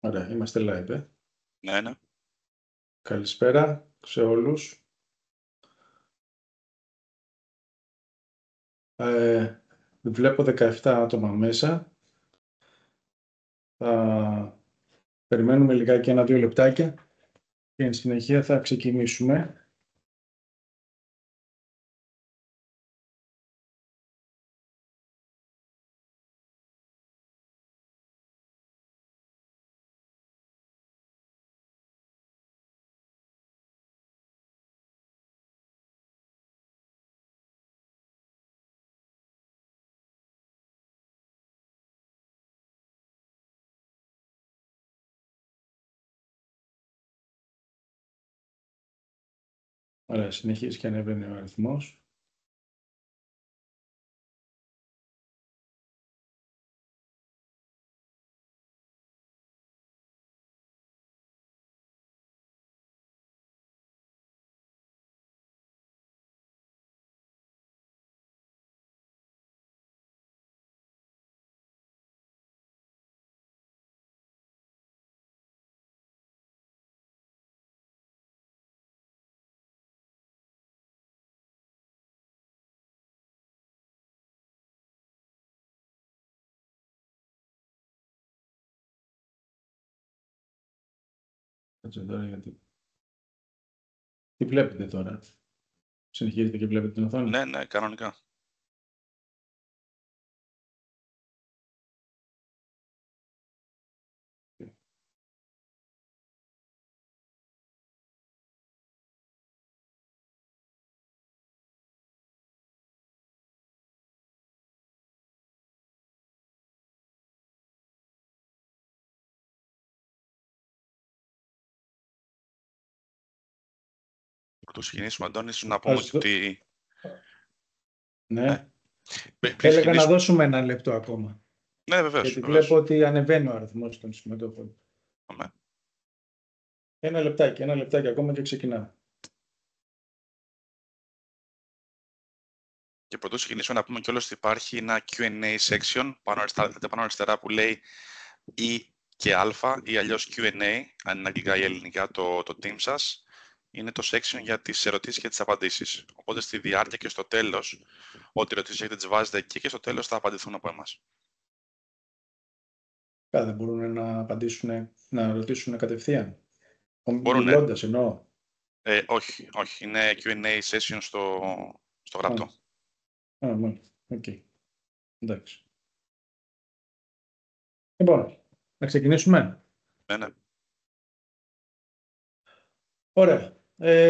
Ωραία, είμαστε live. Ναι. Καλησπέρα σε όλους. Βλέπω 17 άτομα μέσα. Θα περιμένουμε λιγάκι 1-2 λεπτάκια και εν συνεχεία θα ξεκινήσουμε. Ωραία, συνεχίζει και ανεβαίνει ο αριθμός. Τώρα, γιατί... Τι βλέπετε τώρα? Συνεχίζετε και βλέπετε την οθόνη? Ναι, κανονικά. Πρωτού ξεκινήσουμε, Αντώνη, να πούμε ότι... Ναι. Πριν Έλεγα να δώσουμε 1 λεπτό ακόμα. Ναι, βεβαίως. Γιατί βλέπω ότι ανεβαίνει ο αριθμός των συμμετοχών. Ναι. Ένα λεπτάκι ακόμα και ξεκινάμε. Και πρωτού ξεκινήσουμε να πούμε κιόλας ότι υπάρχει ένα Q&A section πάνω αριστερά που λέει E και Α ή αλλιώς Q&A, αν είναι αγγλικά ή ελληνικά το team σας. Είναι το section για τις ερωτήσεις και τις απαντήσεις. Οπότε στη διάρκεια και στο τέλος, ό,τι ερωτήσεις έχετε τις βάζετε εκεί και στο τέλος θα απαντηθούν από εμάς. Δεν μπορούν να απαντήσουν, να ρωτήσουν κατευθείαν. Μπορούν. Μιλώντας εννοώ. Όχι. Είναι Q&A session στο γραπτό. Οκ. Εντάξει. Λοιπόν, να ξεκινήσουμε. Ναι. Ωραία.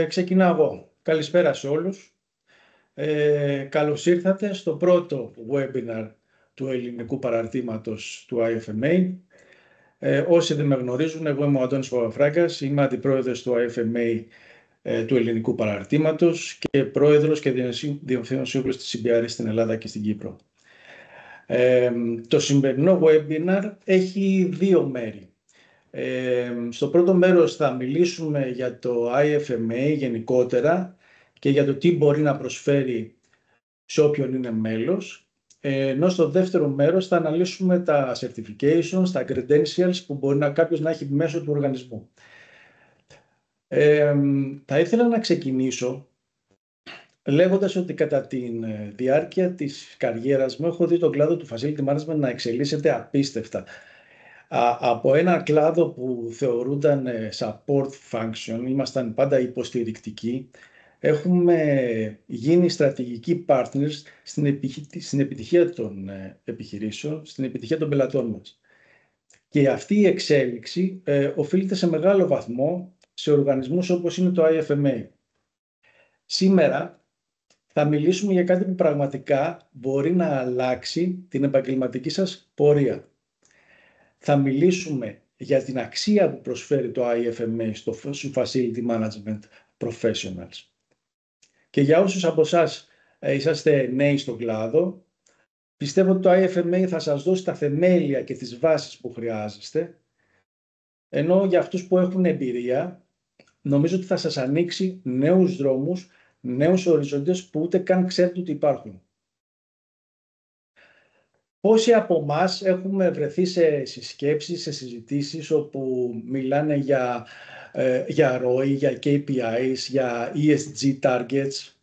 Ξεκινάω εγώ. Καλησπέρα σε όλους. Καλώς ήρθατε στο πρώτο webinar του ελληνικού παραρτήματος του IFMA. Όσοι δεν με γνωρίζουν, εγώ είμαι ο Αντώνης Παπαφράγκας, είμαι αντιπρόεδρος του IFMA του ελληνικού παραρτήματος και πρόεδρος και διευθύνων σύμβουλος της CBRE στην Ελλάδα και στην Κύπρο. Το σημερινό webinar έχει 2 μέρη. Στο πρώτο μέρος θα μιλήσουμε για το IFMA γενικότερα και για το τι μπορεί να προσφέρει σε όποιον είναι μέλος, ενώ στο δεύτερο μέρος θα αναλύσουμε τα certifications, τα credentials που μπορεί κάποιος να έχει μέσω του οργανισμού. Θα ήθελα να ξεκινήσω λέγοντας ότι κατά τη διάρκεια της καριέρας μου έχω δει τον κλάδο του facility management να εξελίσσεται απίστευτα. Από ένα κλάδο που θεωρούνταν support function, ήμασταν πάντα υποστηρικτικοί, έχουμε γίνει στρατηγικοί partners στην επιτυχία των επιχειρήσεων, στην επιτυχία των πελατών μας. Και αυτή η εξέλιξη οφείλεται σε μεγάλο βαθμό σε οργανισμούς όπως είναι το IFMA. Σήμερα θα μιλήσουμε για κάτι που πραγματικά μπορεί να αλλάξει την επαγγελματική σας πορεία. Θα μιλήσουμε για την αξία που προσφέρει το IFMA στο Facility Management Professionals. Και για όσους από εσάς είσαστε νέοι στον κλάδο, πιστεύω ότι το IFMA θα σας δώσει τα θεμέλια και τις βάσεις που χρειάζεστε, ενώ για αυτούς που έχουν εμπειρία, νομίζω ότι θα σας ανοίξει νέους δρόμους, νέους οριζόντες που ούτε καν ξέρετε ότι υπάρχουν. Πόσοι από εμάς έχουμε βρεθεί σε συσκέψεις, σε συζητήσεις όπου μιλάνε για ROI, για KPIs, για ESG targets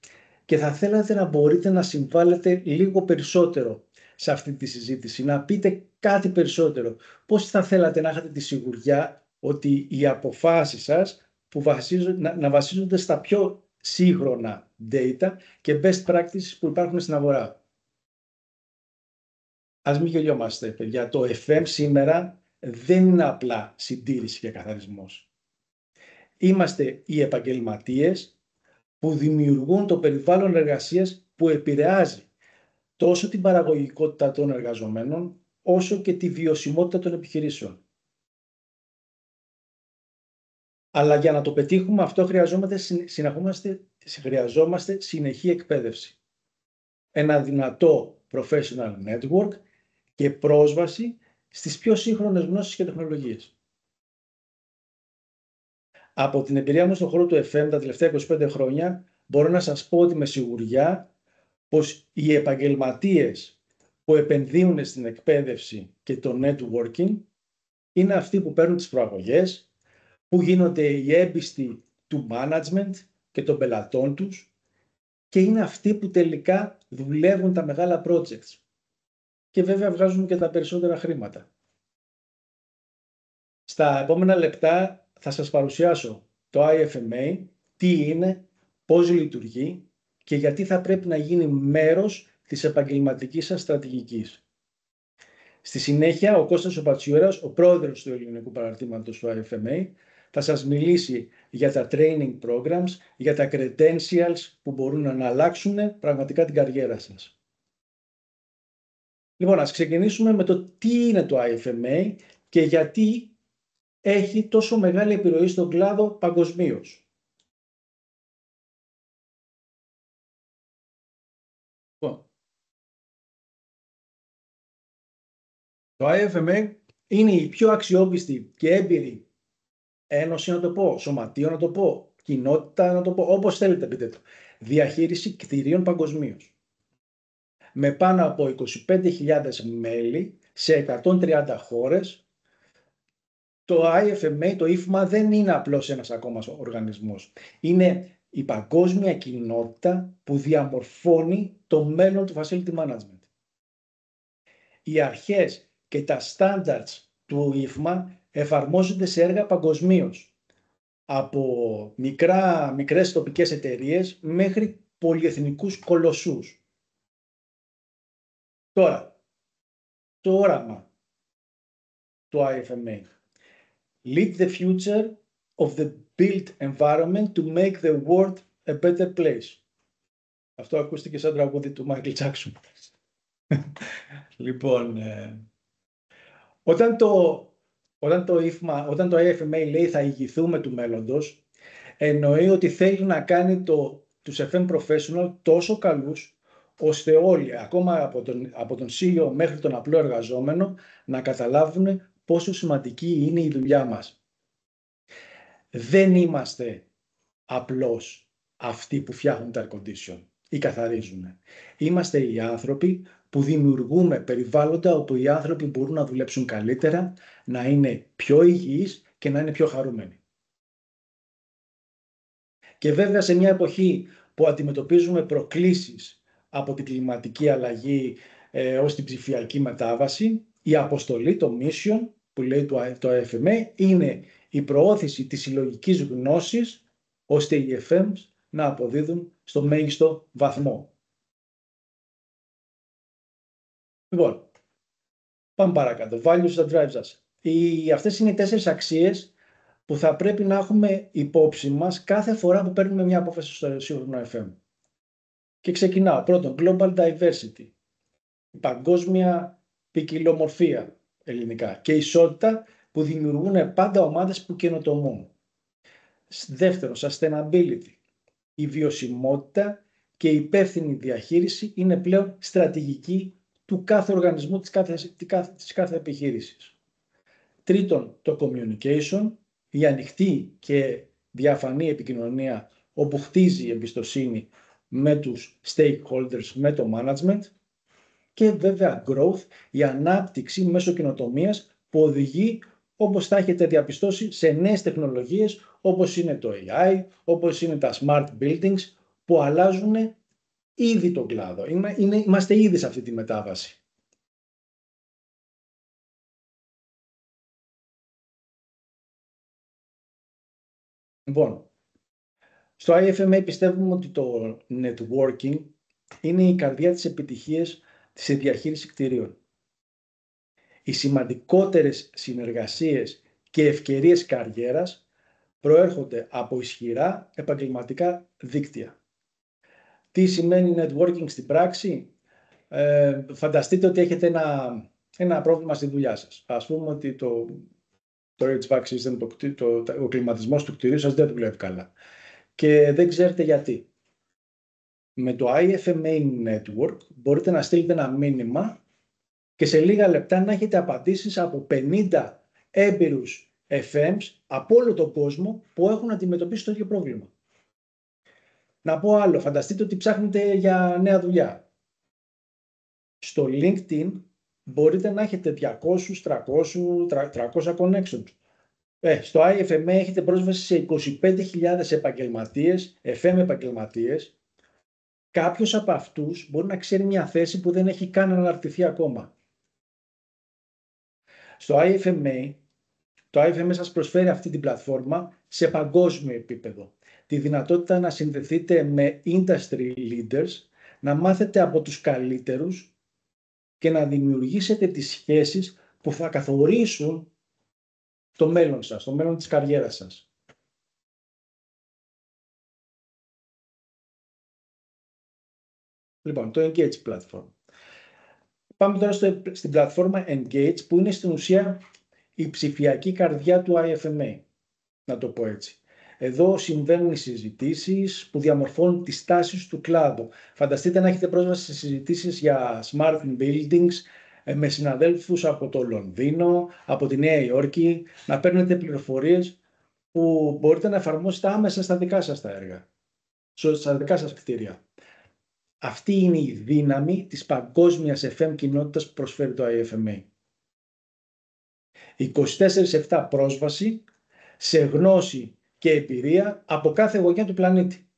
και θα θέλατε να μπορείτε να συμβάλλετε λίγο περισσότερο σε αυτή τη συζήτηση, να πείτε κάτι περισσότερο. Πώς θα θέλατε να έχετε τη σιγουριά ότι οι αποφάσεις σας που να βασίζονται στα πιο σύγχρονα data και best practices που υπάρχουν στην αγορά. Ας μην γελιόμαστε, παιδιά. Το FM σήμερα δεν είναι απλά συντήρηση και καθαρισμός. Είμαστε οι επαγγελματίες που δημιουργούν το περιβάλλον εργασίας που επηρεάζει τόσο την παραγωγικότητα των εργαζομένων, όσο και τη βιωσιμότητα των επιχειρήσεων. Αλλά για να το πετύχουμε αυτό χρειαζόμαστε συνεχή εκπαίδευση. Ένα δυνατό professional network και πρόσβαση στις πιο σύγχρονες γνώσεις και τεχνολογίες. Από την εμπειρία μου στον χώρο του FM τα τελευταία 25 χρόνια, μπορώ να σας πω ότι με σιγουριά πως οι επαγγελματίες που επενδύουν στην εκπαίδευση και το networking είναι αυτοί που παίρνουν τις προαγωγές, που γίνονται οι έμπιστοι του management και των πελατών τους και είναι αυτοί που τελικά δουλεύουν τα μεγάλα projects και βέβαια βγάζουν και τα περισσότερα χρήματα. Στα επόμενα λεπτά θα σας παρουσιάσω το IFMA, τι είναι, πώς λειτουργεί και γιατί θα πρέπει να γίνει μέρος της επαγγελματικής σας στρατηγικής. Στη συνέχεια, ο Κώστας ο Πατσιούρας, ο πρόεδρος του ελληνικού παραρτήματος του IFMA, θα σας μιλήσει για τα training programs, για τα credentials που μπορούν να αλλάξουν πραγματικά την καριέρα σας. Λοιπόν, ας ξεκινήσουμε με το τι είναι το IFMA και γιατί έχει τόσο μεγάλη επιρροή στον κλάδο παγκοσμίως. Το IFMA είναι η πιο αξιόπιστη και έμπειρη ένωση, να το πω, σωματείο, να το πω, κοινότητα, να το πω, όπως θέλετε πείτε το, διαχείριση κτηρίων παγκοσμίως. Με πάνω από 25.000 μέλη σε 130 χώρες, το IFMA, το IFMA δεν είναι απλώς ένας ακόμα οργανισμός. Είναι η παγκόσμια κοινότητα που διαμορφώνει το μέλλον του facility management. Οι αρχές και τα standards του IFMA εφαρμόζονται σε έργα παγκοσμίως. Από μικρές τοπικές εταιρείες μέχρι πολυεθνικούς κολοσσούς. Τώρα, το όραμα του IFMA. Lead the future of the built environment to make the world a better place. Αυτό ακούστηκε σαν τραγούδι του Michael Jackson. Λοιπόν, όταν το IFMA λέει θα ηγηθούμε του μέλλοντος, εννοεί ότι θέλει να κάνει τους FM professional τόσο καλούς, ώστε όλοι, ακόμα από τον CEO μέχρι τον απλό εργαζόμενο, να καταλάβουν πόσο σημαντική είναι η δουλειά μας. Δεν είμαστε απλώς αυτοί που φτιάχνουν τα air condition ή καθαρίζουν. Είμαστε οι άνθρωποι που δημιουργούμε περιβάλλοντα όπου οι άνθρωποι μπορούν να δουλέψουν καλύτερα, να είναι πιο υγιείς και να είναι πιο χαρούμενοι. Και βέβαια σε μια εποχή που αντιμετωπίζουμε προκλήσεις από την κλιματική αλλαγή ως την ψηφιακή μετάβαση, η αποστολή, το mission που λέει το FMA είναι η προώθηση της συλλογικής γνώσης ώστε οι FMs να αποδίδουν στο μέγιστο βαθμό. Λοιπόν, πάμε παρακάτω. Values that drives us. Αυτές είναι οι 4 αξίες που θα πρέπει να έχουμε υπόψη μας κάθε φορά που παίρνουμε μια απόφαση στο σύγχρονο FM. Και ξεκινάω. Πρώτον, global diversity. Η παγκόσμια ποικιλομορφία ελληνικά και ισότητα που δημιουργούν πάντα ομάδες που καινοτομούν. Δεύτερον, sustainability. Η βιωσιμότητα και η υπεύθυνη διαχείριση είναι πλέον στρατηγική του κάθε οργανισμού της κάθε επιχείρησης. Τρίτον, το communication, η ανοιχτή και διαφανή επικοινωνία όπου χτίζει η εμπιστοσύνη με τους stakeholders, με το management. και βέβαια growth, η ανάπτυξη μέσω καινοτομίας που οδηγεί, όπως θα έχετε διαπιστώσει, σε νέες τεχνολογίες όπως είναι το AI, όπως είναι τα smart buildings που αλλάζουν ήδη τον κλάδο. Είμαστε ήδη σε αυτή τη μετάβαση. Λοιπόν, στο IFMA πιστεύουμε ότι το networking είναι η καρδιά της επιτυχίας στη διαχείριση κτηρίων. Οι σημαντικότερες συνεργασίες και ευκαιρίες καριέρας προέρχονται από ισχυρά επαγγελματικά δίκτυα. Τι σημαίνει networking στην πράξη? Φανταστείτε ότι έχετε ένα πρόβλημα στη δουλειά σας. Ας πούμε ότι το HVAC system, ο κλιματισμός του κτηρίου σας δεν δουλεύει καλά και δεν ξέρετε γιατί. Με το IFMA Network μπορείτε να στείλετε ένα μήνυμα και σε λίγα λεπτά να έχετε απαντήσεις από 50 έμπειρους FMs από όλο τον κόσμο που έχουν αντιμετωπίσει το ίδιο πρόβλημα. Να πω άλλο, φανταστείτε ότι ψάχνετε για νέα δουλειά. Στο LinkedIn μπορείτε να έχετε 200, 300 connections. Στο IFMA έχετε πρόσβαση σε 25.000 επαγγελματίες, FM επαγγελματίες. Κάποιος από αυτούς μπορεί να ξέρει μια θέση που δεν έχει καν αναρτηθεί ακόμα. Στο IFMA, το IFMA σας προσφέρει αυτή την πλατφόρμα σε παγκόσμιο επίπεδο. Τη δυνατότητα να συνδεθείτε με industry leaders, να μάθετε από τους καλύτερους και να δημιουργήσετε τις σχέσεις που θα καθορίσουν το μέλλον σας, το μέλλον της καριέρας σας. Λοιπόν, το Engage Platform. Πάμε τώρα στην πλατφόρμα Engage, που είναι στην ουσία η ψηφιακή καρδιά του IFMA, να το πω έτσι. Εδώ συμβαίνουν οι συζητήσεις που διαμορφώνουν τις τάσεις του κλάδου. Φανταστείτε να έχετε πρόσβαση σε συζητήσεις για smart buildings με συναδέλφους από το Λονδίνο, από τη Νέα Υόρκη, να παίρνετε πληροφορίες που μπορείτε να εφαρμόσετε άμεσα στα δικά σας τα έργα, στα δικά σας κτίρια. Αυτή είναι η δύναμη της παγκόσμιας FM κοινότητας που προσφέρει το IFMA. 24/7 πρόσβαση σε γνώση και εμπειρία από κάθε γωνιά του πλανήτη.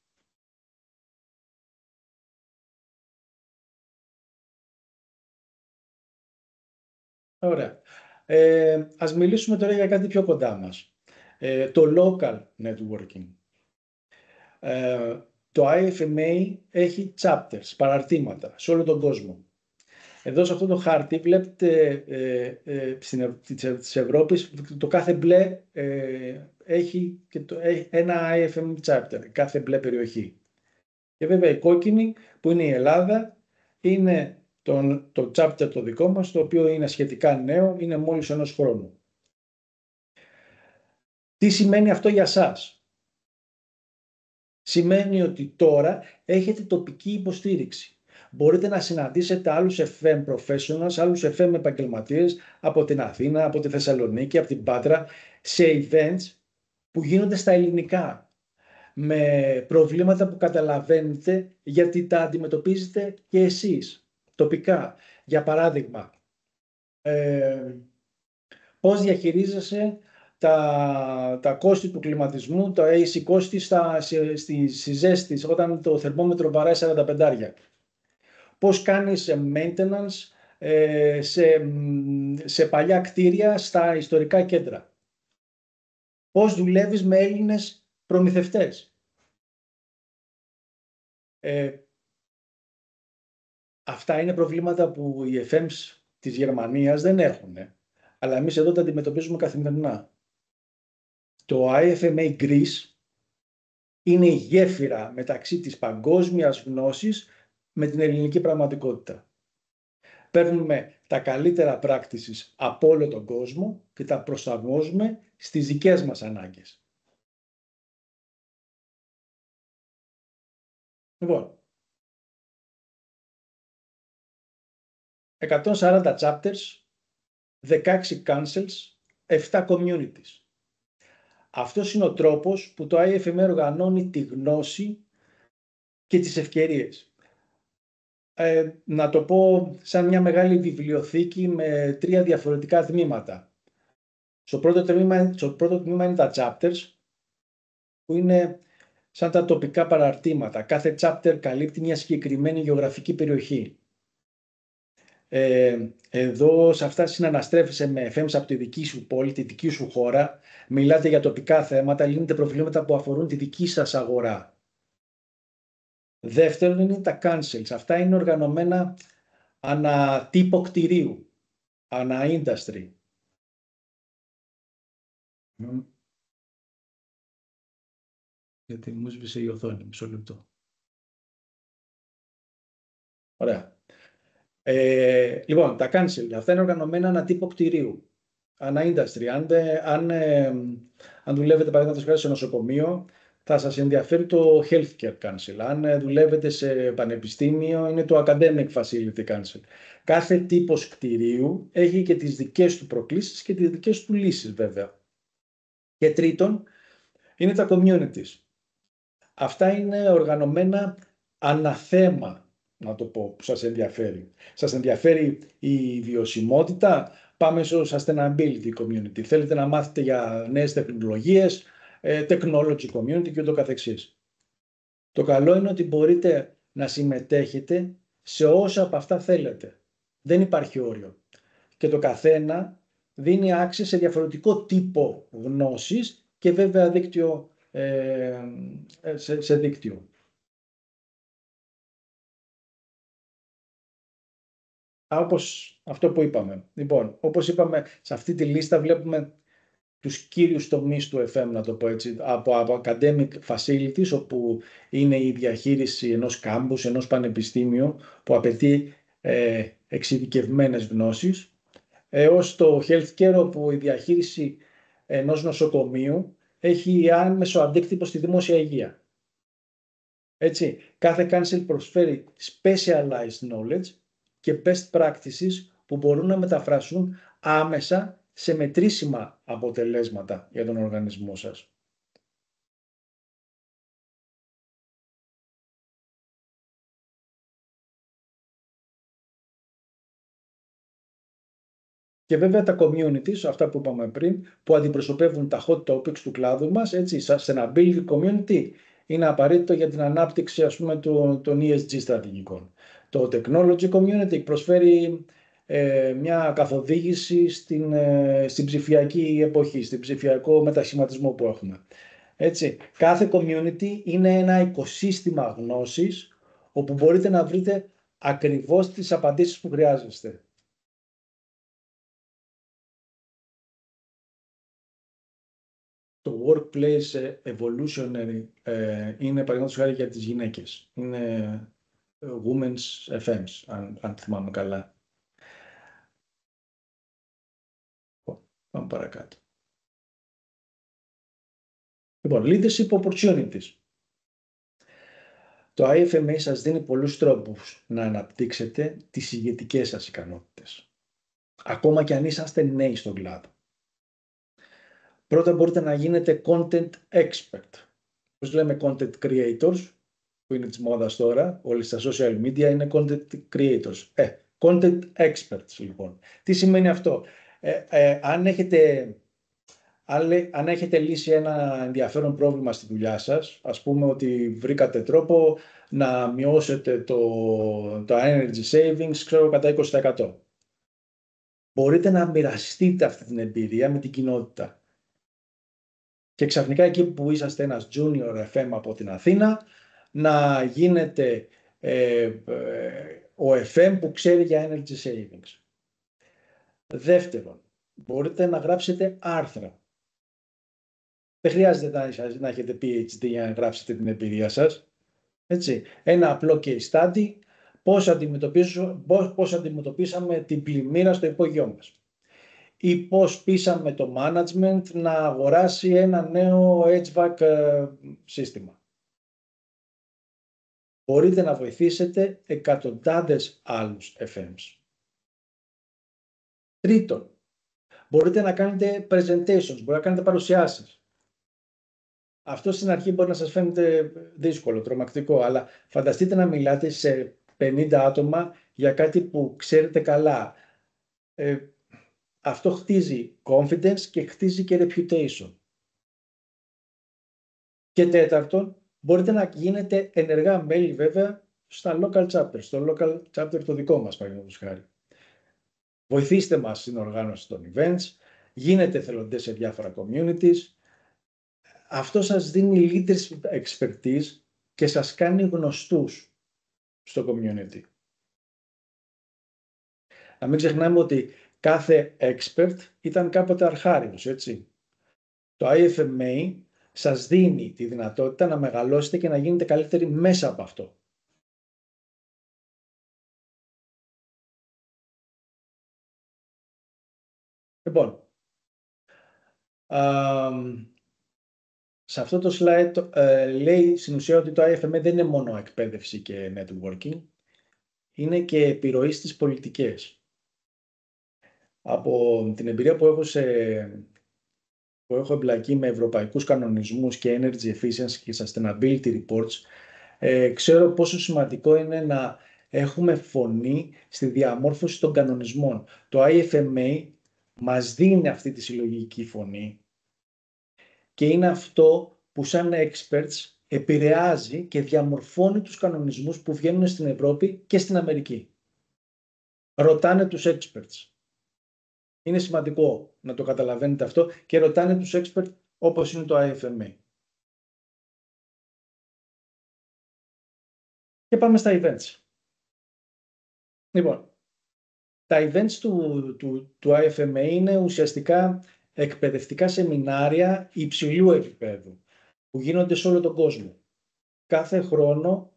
Ωραία. Ας μιλήσουμε τώρα για κάτι πιο κοντά μας. Το local networking. Το IFMA έχει chapters, παραρτήματα, σε όλο τον κόσμο. Εδώ σε αυτό το χάρτη βλέπετε της Ευρώπης, το κάθε μπλε έχει ένα IFM chapter, κάθε μπλε περιοχή. Και βέβαια η κόκκινη που είναι η Ελλάδα είναι το chapter το δικό μας, το οποίο είναι σχετικά νέο, είναι μόλις 1 χρόνου. Τι σημαίνει αυτό για σας? Σημαίνει ότι τώρα έχετε τοπική υποστήριξη. Μπορείτε να συναντήσετε άλλους FM professionals, άλλους FM επαγγελματίες από την Αθήνα, από τη Θεσσαλονίκη, από την Πάτρα, σε events που γίνονται στα ελληνικά, με προβλήματα που καταλαβαίνετε γιατί τα αντιμετωπίζετε και εσείς τοπικά. Για παράδειγμα, πώς διαχειρίζεσαι τα κόστη του κλιματισμού, τα AC κόστη στη ζέστη, όταν το θερμόμετρο βαράει 45. Πώς κάνεις maintenance σε παλιά κτίρια στα ιστορικά κέντρα. Πώς δουλεύεις με Έλληνες προμηθευτές. Αυτά είναι προβλήματα που οι FMs της Γερμανίας δεν έχουν. Αλλά εμείς εδώ τα αντιμετωπίζουμε καθημερινά. Το IFMA Greece είναι η γέφυρα μεταξύ της παγκόσμιας γνώσης με την ελληνική πραγματικότητα. Παίρνουμε τα καλύτερα practices από όλο τον κόσμο και τα προσαρμόζουμε στις δικές μας ανάγκες. Λοιπόν, 140 chapters, 16 councils, 7 communities. Αυτός είναι ο τρόπος που το IFMA οργανώνει τη γνώση και τις ευκαιρίες. να το πω σαν μια μεγάλη βιβλιοθήκη με 3 διαφορετικά τμήματα. Στο πρώτο τμήμα είναι τα chapters, που είναι σαν τα τοπικά παραρτήματα. Κάθε chapter καλύπτει μια συγκεκριμένη γεωγραφική περιοχή. Εδώ σε αυτά συναναστρέφεσαι με FMs από τη δική σου πόλη, τη δική σου χώρα, μιλάτε για τοπικά θέματα, λύνετε προβλήματα που αφορούν τη δική σας αγορά. Δεύτερον είναι τα cancels. Αυτά είναι οργανωμένα ανά τύπο κτηρίου, ανά industry. Γιατί μου σβήσε η οθόνη, μισό λεπτό. Ωραία. Λοιπόν, τα cancel, αυτά είναι οργανωμένα ανά τύπο κτηρίου, ανά industry. Αν δουλεύετε παραδείγματος χάρη σε νοσοκομείο, θα σας ενδιαφέρει το healthcare council. Αν δουλεύετε σε πανεπιστήμιο, είναι το academic facility council. Κάθε τύπος κτηρίου έχει και τις δικές του προκλήσεις και τις δικές του λύσεις, βέβαια. Και τρίτον, είναι τα communities. Αυτά είναι οργανωμένα αναθέμα, να το πω, που σας ενδιαφέρει. Σας ενδιαφέρει η βιωσιμότητα, πάμε στο sustainability community. Θέλετε να μάθετε για νέες τεχνολογίες, technology community και ούτω καθεξής. Το καλό είναι ότι μπορείτε να συμμετέχετε σε όσα από αυτά θέλετε. Δεν υπάρχει όριο. Και το καθένα δίνει άξιση σε διαφορετικό τύπο γνώσης και βέβαια σε δίκτυο. Όπως αυτό που είπαμε. Λοιπόν, όπως είπαμε, σε αυτή τη λίστα βλέπουμε τους κύριους τομείς του FM, να το πω έτσι, από academic facilities, όπου είναι η διαχείριση ενός κάμπους, ενός πανεπιστήμιου, που απαιτεί εξειδικευμένες γνώσεις, έως το healthcare, όπου η διαχείριση ενός νοσοκομείου έχει άμεσο αντίκτυπο στη δημόσια υγεία. Έτσι, κάθε council προσφέρει specialized knowledge και best practices που μπορούν να μεταφραστούν άμεσα σε μετρήσιμα αποτελέσματα για τον οργανισμό σας. Και βέβαια τα communities, αυτά που είπαμε πριν, που αντιπροσωπεύουν τα hot topics του κλάδου μας, έτσι, sustainability community, είναι απαραίτητο για την ανάπτυξη, ας πούμε, των ESG στρατηγικών. Το technology community προσφέρει μια καθοδήγηση στην ψηφιακή εποχή, στην ψηφιακό μετασχηματισμό που έχουμε. Έτσι, κάθε community είναι ένα οικοσύστημα γνώσης, όπου μπορείτε να βρείτε ακριβώς τις απαντήσεις που χρειάζεστε. Το workplace evolutionary είναι παραδείγματος χάρη για τις γυναίκες. Είναι women's FMs, αν θυμάμαι καλά. Πάμε παρακάτω. Λοιπόν, leadership opportunities. Το IFMA σας δίνει πολλούς τρόπους να αναπτύξετε τις ηγετικές σας ικανότητες. Ακόμα και αν είσαστε νέοι στον κλάδο. Πρώτα μπορείτε να γίνετε content expert. Πώς λέμε content creators, που είναι της μόδας τώρα, όλοι στα social media είναι content creators. Content experts λοιπόν. Τι σημαίνει αυτό? Αν έχετε λύσει ένα ενδιαφέρον πρόβλημα στη δουλειά σας, ας πούμε ότι βρήκατε τρόπο να μειώσετε το energy savings, ξέρω, κατά 20%. Μπορείτε να μοιραστείτε αυτή την εμπειρία με την κοινότητα. Και ξαφνικά εκεί που είσαστε ένας junior FM από την Αθήνα, να γίνετε ο FM που ξέρει για energy savings. Δεύτερον, μπορείτε να γράψετε άρθρα. Δεν χρειάζεται να έχετε PhD για να γράψετε την εμπειρία σας. Έτσι. Ένα απλό case study, πώς αντιμετωπίσαμε την πλημμύρα στο υπόγειό μας. Ή πώς πείσαμε το management να αγοράσει ένα νέο HVAC σύστημα. Μπορείτε να βοηθήσετε εκατοντάδες άλλους FMs. Τρίτον, μπορείτε να κάνετε presentations, μπορείτε να κάνετε παρουσιάσεις. Αυτό στην αρχή μπορεί να σας φαίνεται δύσκολο, τρομακτικό, αλλά φανταστείτε να μιλάτε σε 50 άτομα για κάτι που ξέρετε καλά. Αυτό χτίζει confidence και χτίζει και reputation. Και τέταρτον, μπορείτε να γίνετε ενεργά μέλη βέβαια στα local chapters, στο local chapter το δικό μας, παραδείγματος χάρη. Βοηθήστε μας στην οργάνωση των events, γίνετε εθελοντές σε διάφορα communities. Αυτό σας δίνει leadership expertise και σας κάνει γνωστούς στο community. Να μην ξεχνάμε ότι κάθε expert ήταν κάποτε αρχάριος, έτσι. Το IFMA σας δίνει τη δυνατότητα να μεγαλώσετε και να γίνετε καλύτεροι μέσα από αυτό. Λοιπόν, σε αυτό το slide λέει στην ουσία ότι το IFMA δεν είναι μόνο εκπαίδευση και networking, είναι και επιρροή στις πολιτικές. Από την εμπειρία που έχω εμπλακεί με ευρωπαϊκούς κανονισμούς και energy efficiency και sustainability reports, ξέρω πόσο σημαντικό είναι να έχουμε φωνή στη διαμόρφωση των κανονισμών. Το IFMA μας δίνει αυτή τη συλλογική φωνή και είναι αυτό που σαν experts επηρεάζει και διαμορφώνει τους κανονισμούς που βγαίνουν στην Ευρώπη και στην Αμερική. Ρωτάνε τους experts. Είναι σημαντικό να το καταλαβαίνετε αυτό και ρωτάνε τους experts όπως είναι το IFMA. Και πάμε στα events. Λοιπόν, τα events του IFMA είναι ουσιαστικά εκπαιδευτικά σεμινάρια υψηλού επίπεδου που γίνονται σε όλο τον κόσμο. Κάθε χρόνο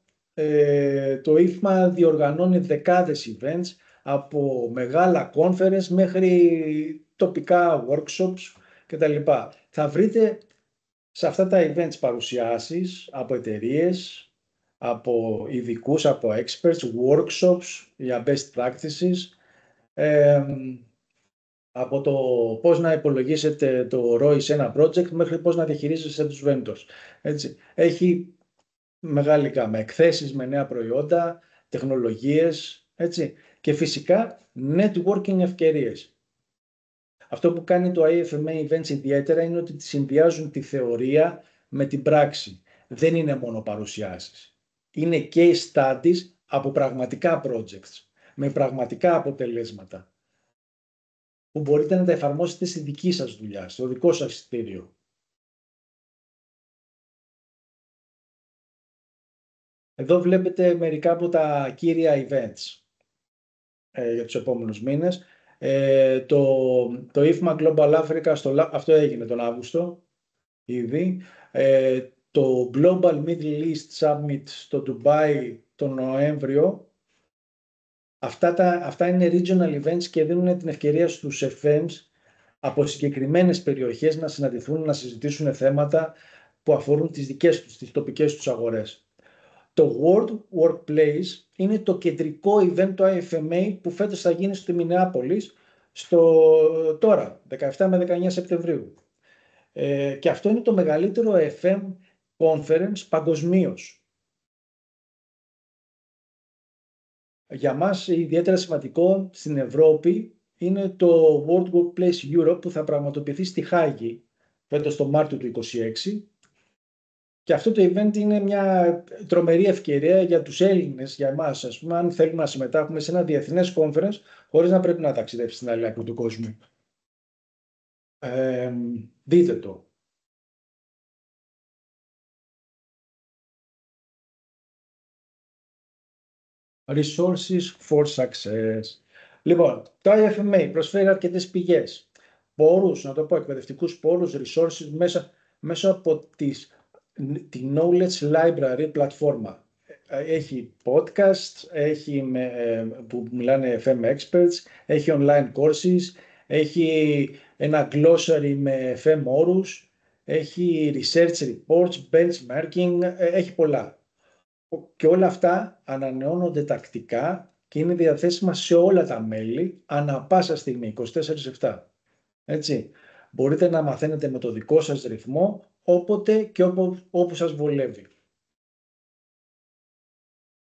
το IFMA διοργανώνει δεκάδες events από μεγάλα conference μέχρι τοπικά workshops κτλ. Θα βρείτε σε αυτά τα events παρουσιάσεις από εταιρείες, από ειδικούς, από experts, workshops για best practices, από το πώς να υπολογίσετε το ROI σε ένα project μέχρι πώς να διαχειρίζεστε τους vendors. Έτσι. Έχει μεγάλη γάμα, εκθέσεις με νέα προϊόντα, τεχνολογίες, έτσι. Και φυσικά networking ευκαιρίες. Αυτό που κάνει το IFMA Events ιδιαίτερα είναι ότι συνδυάζουν τη θεωρία με την πράξη. Δεν είναι μόνο παρουσιάσεις. Είναι case studies από πραγματικά projects, με πραγματικά αποτελέσματα, που μπορείτε να τα εφαρμόσετε στη δική σας δουλειά, στο δικό σας εισιτήριο. Εδώ βλέπετε μερικά από τα κύρια events για τους επόμενους μήνες. Το IFMA Global Africa, αυτό έγινε τον Αύγουστο ήδη. Το Global Middle East Summit στο Ντουμπάι τον Νοέμβριο. Αυτά είναι regional events και δίνουν την ευκαιρία στους FMs από συγκεκριμένες περιοχές να συναντηθούν, να συζητήσουν θέματα που αφορούν τις δικές τους, τις τοπικές τους αγορές. Το World Workplace είναι το κεντρικό event του IFMA που φέτος θα γίνει στη Μινεάπολης τώρα, 17 με 19 Σεπτεμβρίου. Και αυτό είναι το μεγαλύτερο FM conference παγκοσμίως. Για μας ιδιαίτερα σημαντικό στην Ευρώπη είναι το World Workplace Europe που θα πραγματοποιηθεί στη Χάγη φέτος το Μάρτιο του 2026. Και αυτό το event είναι μια τρομερή ευκαιρία για τους Έλληνες, για εμάς, ας πούμε, αν θέλουμε να συμμετάχουμε σε ένα διεθνές conference χωρίς να πρέπει να ταξιδέψει στην άλλη άκρη του κόσμου. Δείτε το. Resources for success. Λοιπόν, το IFMA προσφέρει αρκετές πηγές. Πόρους, να το πω, εκπαιδευτικούς πόρους, resources, μέσα από τη Knowledge Library πλατφόρμα. Έχει podcast, έχει που μιλάνε FM experts, έχει online courses, έχει ένα glossary με FM όρους, έχει research reports, benchmarking, έχει πολλά. Και όλα αυτά ανανεώνονται τακτικά και είναι διαθέσιμα σε όλα τα μέλη ανά πάσα στιγμή, 24/7. Έτσι. Μπορείτε να μαθαίνετε με το δικό σας ρυθμό, όποτε και όπου σας βολεύει.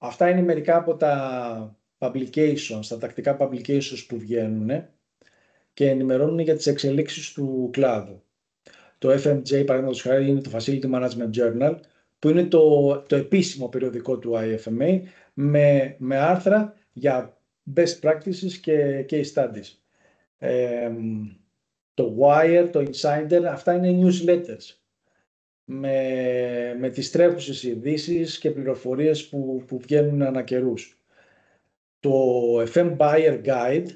Αυτά είναι μερικά από τα publications, τα τακτικά publications που βγαίνουν και ενημερώνουν για τις εξελίξεις του κλάδου. Το FMJ, παραδείγματος χάρη, είναι το Facility Management Journal, που είναι το επίσημο περιοδικό του IFMA με άρθρα για best practices και case studies. Το Wire, το Insider, αυτά είναι newsletters με τις τρέχουσες ειδήσεις και πληροφορίες που βγαίνουν ανά καιρούς. Το FM Buyer Guide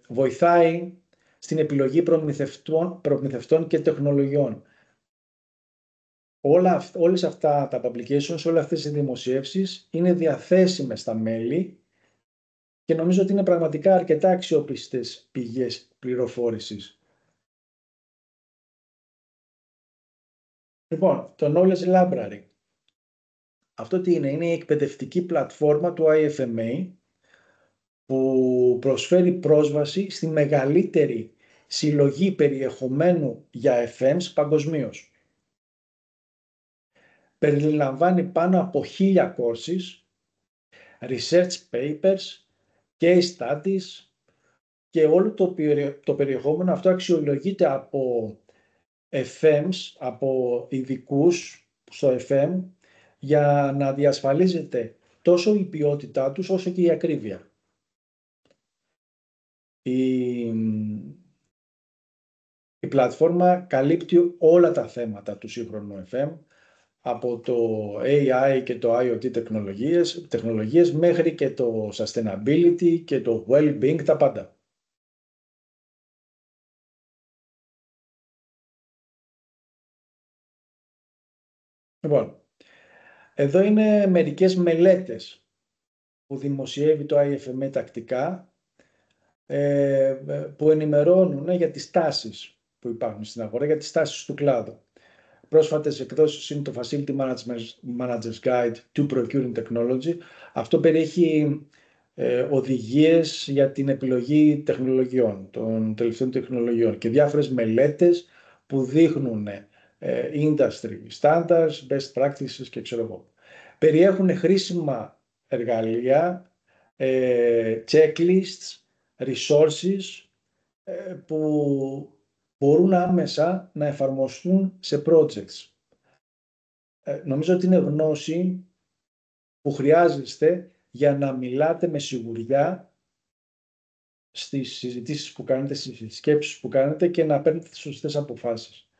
βοηθάει στην επιλογή προμηθευτών και τεχνολογιών. Όλες αυτά τα publications, όλες αυτές οι δημοσιεύσεις είναι διαθέσιμες στα μέλη και νομίζω ότι είναι πραγματικά αρκετά αξιόπιστες πηγές πληροφόρησης. Λοιπόν, το Knowledge Library. Αυτό τι είναι? Είναι η εκπαιδευτική πλατφόρμα του IFMA που προσφέρει πρόσβαση στη μεγαλύτερη συλλογή περιεχομένου για FMs παγκοσμίως. Περιλαμβάνει πάνω από 1000 courses, research papers, case studies και όλο το περιεχόμενο αυτό αξιολογείται από FMs, από ειδικούς στο FM, για να διασφαλίζεται τόσο η ποιότητά τους όσο και η ακρίβεια. Η πλατφόρμα καλύπτει όλα τα θέματα του σύγχρονου FM, από το AI και το IoT τεχνολογίες μέχρι και το sustainability και το well-being, τα πάντα. Λοιπόν, εδώ είναι μερικές μελέτες που δημοσιεύει το IFMA τακτικά, που ενημερώνουν για τις τάσεις που υπάρχουν στην αγορά, για τις τάσεις του κλάδου. Πρόσφατες εκδόσεις είναι το Facility Managers Guide to Procuring Technology. Αυτό περιέχει οδηγίες για την επιλογή τεχνολογιών, των τελευταίων τεχνολογιών και διάφορες μελέτες που δείχνουν industry standards, best practices και ξέρω εγώ. Περιέχουν χρήσιμα εργαλεία, checklists, resources που μπορούν άμεσα να εφαρμοστούν σε projects. Νομίζω ότι είναι γνώση που χρειάζεστε για να μιλάτε με σιγουριά στις συζητήσεις που κάνετε, στις σκέψεις που κάνετε και να παίρνετε τις σωστές αποφάσεις.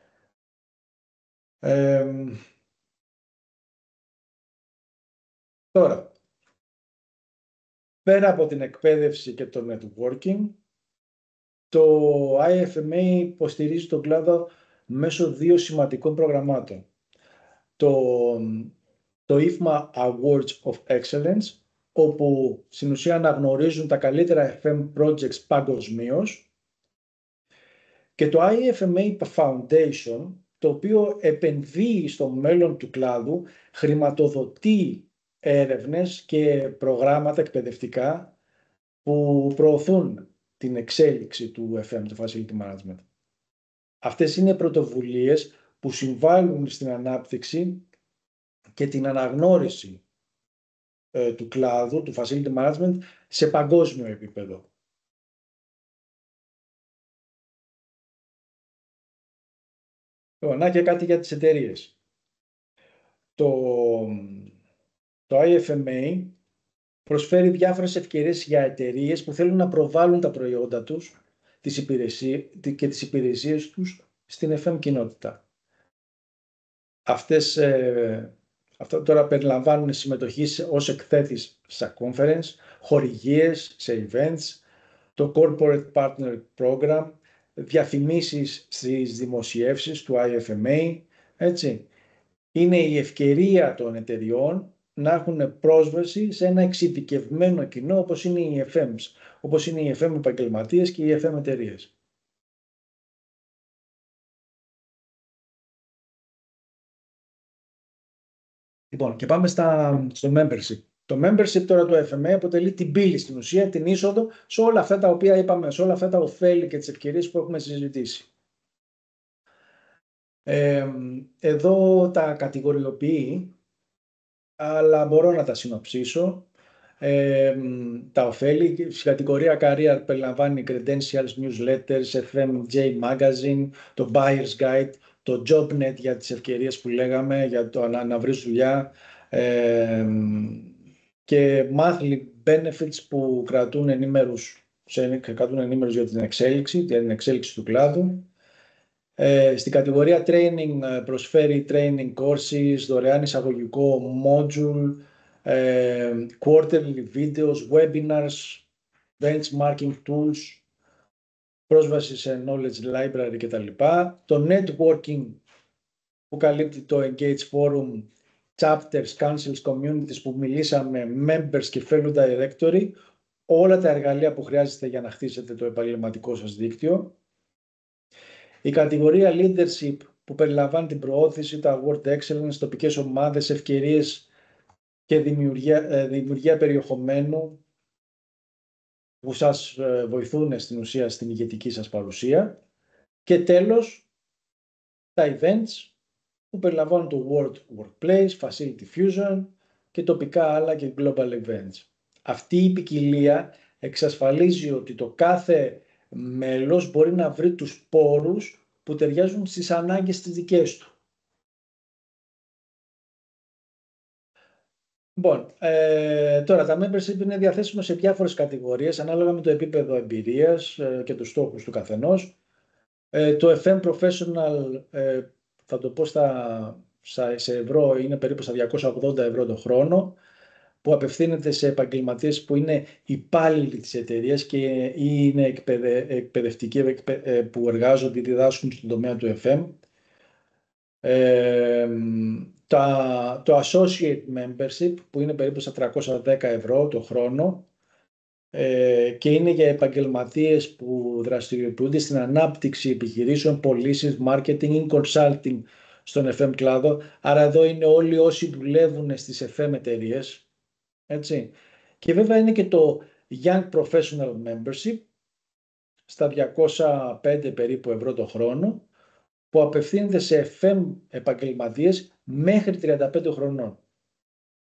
Τώρα, πέρα από την εκπαίδευση και το networking, το IFMA υποστηρίζει τον κλάδο μέσω 2 σημαντικών προγραμμάτων. Το IFMA Awards of Excellence, όπου στην ουσία αναγνωρίζουν τα καλύτερα FM projects παγκοσμίως, και το IFMA Foundation, το οποίο επενδύει στο μέλλον του κλάδου, χρηματοδοτεί έρευνες και προγράμματα εκπαιδευτικά που προωθούν την εξέλιξη του FM, του Facility Management. Αυτές είναι πρωτοβουλίες που συμβάλλουν στην ανάπτυξη και την αναγνώριση του κλάδου, του Facility Management, σε παγκόσμιο επίπεδο. Να και κάτι για τις εταιρείες. Το IFMA προσφέρει διάφορες ευκαιρίες για εταιρείες που θέλουν να προβάλλουν τα προϊόντα τους και τις υπηρεσίες τους στην FM κοινότητα. Αυτά τώρα περιλαμβάνουν συμμετοχή ως εκθέτης σε conference, χορηγίες σε events, το Corporate Partner Program, διαφημίσεις στις δημοσιεύσεις του IFMA, έτσι. Είναι η ευκαιρία των εταιριών να έχουν πρόσβαση σε ένα εξειδικευμένο κοινό όπως είναι οι FMs, όπως είναι οι FM επαγγελματίες και οι FM εταιρείες. Λοιπόν, και πάμε στο membership. Το membership τώρα του FMA αποτελεί την πύλη στην ουσία, την είσοδο σε όλα αυτά τα οποία είπαμε, σε όλα αυτά τα ωφέλη και τις ευκαιρίες που έχουμε συζητήσει. Εδώ τα κατηγοριοποιεί αλλά μπορώ να τα συνοψίσω. Τα ωφέλη, στην κατηγορία Career περιλαμβάνει Credentials, Newsletters, FMJ Magazine, το Buyer's Guide, το JobNet για τις ευκαιρίες που λέγαμε, για το να βρεις δουλειά, και monthly benefits που κρατούν ενήμερους για την εξέλιξη του κλάδου. Στην κατηγορία Training προσφέρει training courses, δωρεάν εισαγωγικό module, quarterly videos, webinars, benchmarking tools, πρόσβαση σε knowledge library κτλ. Το networking που καλύπτει το Engage Forum, chapters, councils, communities που μιλήσαμε, members και fellow directory, όλα τα εργαλεία που χρειάζεστε για να χτίσετε το επαγγελματικό σας δίκτυο. Η κατηγορία Leadership που περιλαμβάνει την προώθηση, τα Award Excellence, τοπικές ομάδες, ευκαιρίες και δημιουργία περιεχομένου που σας βοηθούν στην ουσία στην ηγετική σας παρουσία. Και τέλος, τα events που περιλαμβάνουν το World Workplace, Facility Fusion και τοπικά άλλα και global events. Αυτή η ποικιλία εξασφαλίζει ότι το κάθε μέλος μπορεί να βρει τους πόρους που ταιριάζουν στις ανάγκες τις δικές του. Λοιπόν, τώρα τα membership είναι διαθέσιμα σε διάφορες κατηγορίες ανάλογα με το επίπεδο εμπειρίας και τους στόχους του καθενός. Το FM Professional, θα το πω σε ευρώ, είναι περίπου στα 280 ευρώ το χρόνο, που απευθύνεται σε επαγγελματίες που είναι υπάλληλοι της εταιρείας και είναι εκπαιδευτικοί που εργάζονται ή διδάσκουν στον τομέα του FM. Το Associate Membership που είναι περίπου στα 310 ευρώ το χρόνο και είναι για επαγγελματίες που δραστηριοποιούνται στην ανάπτυξη επιχειρήσεων, πωλήσεις, marketing ή consulting στον FM κλάδο. Άρα εδώ είναι όλοι όσοι δουλεύουν στις FM εταιρείες. Έτσι. Και βέβαια είναι και το Young Professional Membership στα 205 περίπου ευρώ το χρόνο, που απευθύνεται σε FM επαγγελματίες μέχρι 35 χρονών,